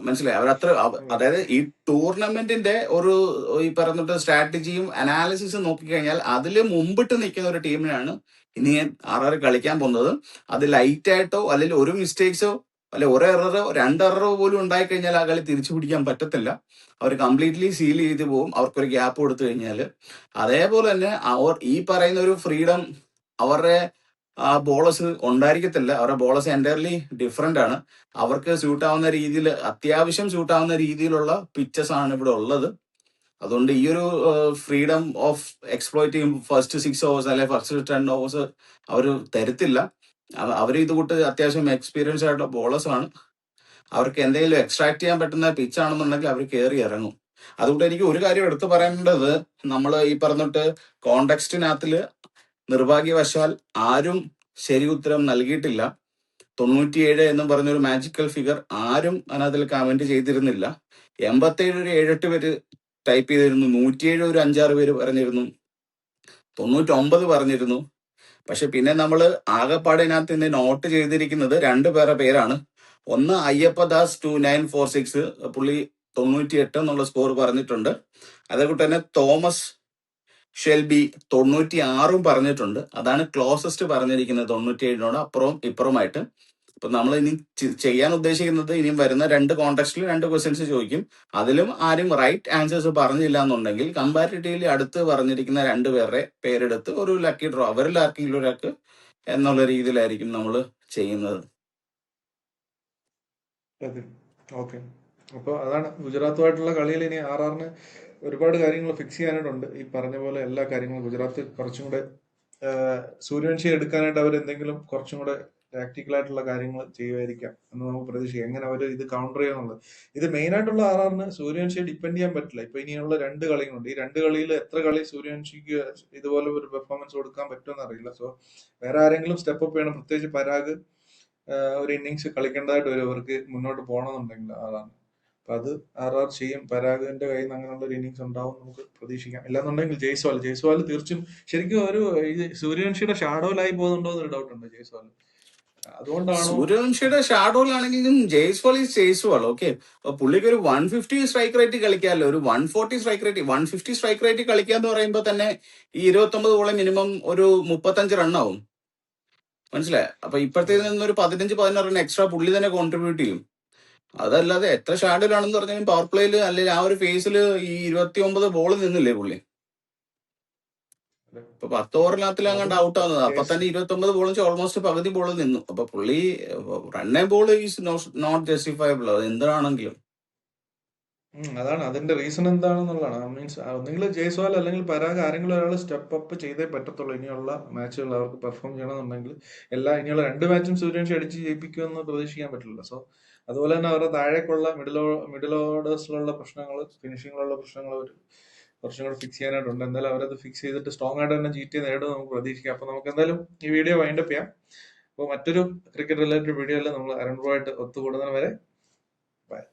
മനസ്സിലായി. അതായത് ഈ ടൂർണമെന്റിന്റെ ഒരു ഈ പറഞ്ഞിട്ട് സ്ട്രാറ്റജിയും അനാലിസിസും നോക്കിക്കഴിഞ്ഞാൽ അതിൽ മുമ്പിട്ട് നിൽക്കുന്ന ഒരു ടീമിനാണ് ഇനി ആറാറ് കളിക്കാൻ പോകുന്നത്. അത് ലൈറ്റ് ആയിട്ടോ അല്ലെങ്കിൽ ഒരു മിസ്റ്റേക്സോ അല്ലെ ഒരു എററോ 2 എററോ പോലും ഉണ്ടായി കഴിഞ്ഞാൽ ആ കളി തിരിച്ചു പിടിക്കാൻ പറ്റത്തില്ല. അവർ കംപ്ലീറ്റ്ലി സീൽ ചെയ്ത് പോകും, അവർക്കൊരു ഗ്യാപ്പ് കൊടുത്തു കഴിഞ്ഞാൽ. അതേപോലെ തന്നെ അവർ ഈ പറയുന്ന ഒരു ഫ്രീഡം അവരുടെ ബോളേഴ്സ് ഉണ്ടായിരിക്കത്തില്ല. അവരുടെ ബോളേഴ്സ് എൻറ്റയർലി ഡിഫറെന്റ് ആണ്. അവർക്ക് അത്യാവശ്യം സ്യൂട്ട് ആവുന്ന രീതിയിലുള്ള പിച്ചസ് ആണ് ഇവിടെ ഉള്ളത്. അതുകൊണ്ട് ഈ ഒരു freedom of exploiting first 6 overs അല്ലെ ഫസ്റ്റ് 10 ഓവേഴ്സ് അവർ തരത്തില്ല. അവർ ഇത് കൂട്ട് അത്യാവശ്യം എക്സ്പീരിയൻസ് ആയിട്ടുള്ള ബോളേഴ്സ് ആണ്. അവർക്ക് എന്തെങ്കിലും എക്സ്ട്രാക്ട് ചെയ്യാൻ പറ്റുന്ന പിച്ചാണെന്നുണ്ടെങ്കിൽ അവർ കയറി ഇറങ്ങും. അതുകൊണ്ട് എനിക്ക് ഒരു കാര്യം എടുത്തു പറയേണ്ടത്, നമ്മൾ ഈ പറഞ്ഞിട്ട് കോണ്ടെക്സ്റ്റിനകത്തില് നിർഭാഗ്യവശാൽ ആരും ശരി ഉത്തരം നൽകിയിട്ടില്ല. 97 എന്ന് പറഞ്ഞൊരു മാജിക്കൽ ഫിഗർ ആരും അതിനകത്തിൽ കമന്റ് ചെയ്തിരുന്നില്ല. 87 ഒരു 7-8 പേര് ടൈപ്പ് ചെയ്തിരുന്നു. 107 ഒരു 5-6 പേര് പറഞ്ഞിരുന്നു. 99 പറഞ്ഞിരുന്നു. പക്ഷെ പിന്നെ നമ്മൾ ആകെപ്പാടിനകത്ത് ഇന്ന് നോട്ട് ചെയ്തിരിക്കുന്നത് 2 പേരാണ്. ഒന്ന് അയ്യപ്പദാസ് 2946, പുള്ളി 98 എന്നുള്ള സ്കോർ പറഞ്ഞിട്ടുണ്ട്. അതേകൂട്ട് തന്നെ തോമസ് ഷെൽബി 96 പറഞ്ഞിട്ടുണ്ട്. അതാണ് ക്ലോസസ്റ്റ് പറഞ്ഞിരിക്കുന്നത് 97 അപ്പുറവും ഇപ്പുറമായിട്ട്. അപ്പൊ നമ്മൾ ഇനി ചെയ്യാൻ ഉദ്ദേശിക്കുന്നത്, ഇനിയും വരുന്ന 2 കോണ്ടെക്സ്റ്റിൽ 2 ക്വസ്റ്റ്യൻസ് ചോദിക്കും. അതിലും ആരും റൈറ്റ് ആൻസേഴ്സ് പറഞ്ഞില്ല എന്നുണ്ടെങ്കിൽ കമ്പാരിറ്റീവ്ലി അടുത്ത് പറഞ്ഞിരിക്കുന്ന 2 പേരുടെ പേരെടുത്ത് ഒരു ലക്കി ഡ്രോ അവരിൽ ആർക്കെങ്കിലും ഒരാൾക്ക് എന്നുള്ള രീതിയിലായിരിക്കും നമ്മൾ ചെയ്യുന്നത്. അതെ. ഓക്കെ. അപ്പോൾ അതാണ് ഗുജറാത്തുമായിട്ടുള്ള കളിയിൽ ഇനി ആറാറിന് ഒരുപാട് കാര്യങ്ങൾ ഫിക്സ് ചെയ്യാനായിട്ടുണ്ട്. ഈ പറഞ്ഞ പോലെ എല്ലാ കാര്യങ്ങളും ഗുജറാത്ത് കുറച്ചും കൂടെ സൂര്യവംശി എടുക്കാനായിട്ട് അവർ എന്തെങ്കിലും കുറച്ചും കൂടെ ടാക്ടിക്കലായിട്ടുള്ള കാര്യങ്ങൾ ചെയ്യുമായിരിക്കാം എന്ന് നമുക്ക് പ്രതീക്ഷിക്കാം. എങ്ങനെ അവർ ഇത് കൗണ്ടർ ചെയ്യാന്നുള്ളത്. ഇത് മെയിൻ ആയിട്ടുള്ള ആറാറിന് സൂര്യവംശിയെ ഡിപ്പെൻഡ് ചെയ്യാൻ പറ്റില്ല. ഇപ്പൊ ഇനിയുള്ള 2 കളികളുണ്ട്. ഈ 2 കളിയിൽ എത്ര കളി സൂര്യവംശിക്ക് ഇതുപോലെ ഒരു പെർഫോമൻസ് കൊടുക്കാൻ പറ്റുമെന്ന് അറിയില്ല. സോ വേറെ ആരെങ്കിലും സ്റ്റെപ്പ് അപ്പ് ചെയ്യണം. പ്രത്യേകിച്ച് പരാഗ് ഒരു ഇന്നിങ്സ് കളിക്കേണ്ടതായിട്ട് വരും അവർക്ക് മുന്നോട്ട് പോകണമെന്നുണ്ടെങ്കിൽ. അതാണ്. അപ്പൊ അത് ആർ ചെയ്യും. പരാഗിന്റെ കയ്യിൽ നിന്ന് അങ്ങനെയുള്ള ഒരു ഇന്നിങ്സ് ഉണ്ടാവും നമുക്ക് പ്രതീക്ഷിക്കാം. ഇല്ലാന്നുണ്ടെങ്കിൽ ജയ്സ്വാൾ തീർച്ചും ശരിക്കും ഒരു സൂര്യവംശിയുടെ ഷാഡോയിലായി പോകുന്നുണ്ടോ എന്നൊരു ഡൗട്ട് ഉണ്ട് ജയ്സ്വാൾ. അതുകൊണ്ടാണോ സൂര്യവംശിയുടെ ഷാഡോയിലാണെങ്കിലും ജയ്സ്വാൾ ഓക്കെ. പുള്ളിക്ക് ഒരു 150 സ്ട്രൈക്ക് റേറ്റ് കളിക്കാമല്ലോ. ഒരു 140 സ്ട്രൈക്ക് റേറ്റ് 150 സ്ട്രൈക്ക് റേറ്റ് കളിക്കാന്ന് പറയുമ്പോൾ തന്നെ ഈ 29 ബോളെ മിനിമം ഒരു 35 റണ്ണാവും. മനസ്സിലായി. അപ്പൊ ഇപ്പോഴത്തേതിൽ നിന്നൊരു 15-16 റൺ എക്സ്ട്രാ പുള്ളി തന്നെ കോൺട്രിബ്യൂട്ട് ചെയ്യും. അതല്ലാതെ എത്ര ഷാഡിലാണെന്ന് പറഞ്ഞാലും പവർ പ്ലേയിൽ അല്ലെങ്കിൽ ആ ഒരു ഫേസിൽ ഈ 29 ബോൾ നിന്നില്ലേ പുള്ളി. ഇപ്പൊ 10 ഓവറിനകത്തിൽ അങ്ങാണ്ട് ഔട്ട് ആവുന്നത്. അപ്പൊ തന്നെ 29 ബോൾ വെച്ചാൽ ഓൾമോസ്റ്റ് പകുതി ബോൾ നിന്നു. അപ്പൊ പുള്ളി റണ്ണേ ബോൾ ഈസ് നോട്ട് ജസ്റ്റിഫയബിൾ. അത് എന്താണെങ്കിലും അതാണ് അതിന്റെ റീസൺ എന്താണെന്നുള്ളതാണ്. മീൻസ് ഒന്നെങ്കിൽ ജയ്സ്വാൽ അല്ലെങ്കിൽ പരാഗ് ആരെങ്കിലും ഒരാൾ സ്റ്റെപ്പ് അപ്പ് ചെയ്തേ പറ്റത്തുള്ളൂ. ഇനിയുള്ള മാച്ചുകൾ അവർക്ക് പെർഫോം ചെയ്യണമെന്നുണ്ടെങ്കിൽ ഇനിയുള്ള 2 മാച്ചും സൂര്യവംശി അടിച്ച് ജയിപ്പിക്കുമെന്ന് പ്രതീക്ഷിക്കാൻ പറ്റില്ല. സോ അതുപോലെ തന്നെ അവരുടെ താഴേക്കുള്ള മിഡിൽ ഓർഡേഴ്സിലുള്ള പ്രശ്നങ്ങൾ, ഫിനിഷിങ്ങിലുള്ള പ്രശ്നങ്ങൾ അവർ കുറച്ചും കൂടെ ഫിക്സ് ചെയ്യാനായിട്ടുണ്ട്. എന്തായാലും അവരത് ഫിക്സ് ചെയ്തിട്ട് സ്ട്രോങ് ആയിട്ട് തന്നെ GT നേടും നമുക്ക് പ്രതീക്ഷിക്കാം. അപ്പൊ നമുക്ക് എന്തായാലും ഈ വീഡിയോ വൈൻഡപ്പ് ചെയ്യാം. അപ്പോൾ മറ്റൊരു ക്രിക്കറ്റ് റിലേറ്റഡ് വീഡിയോയിൽ നമ്മൾ അരുൺ ബ്രോ ആയിട്ട് ഒത്തുകൂടുന്നതിന് വരെ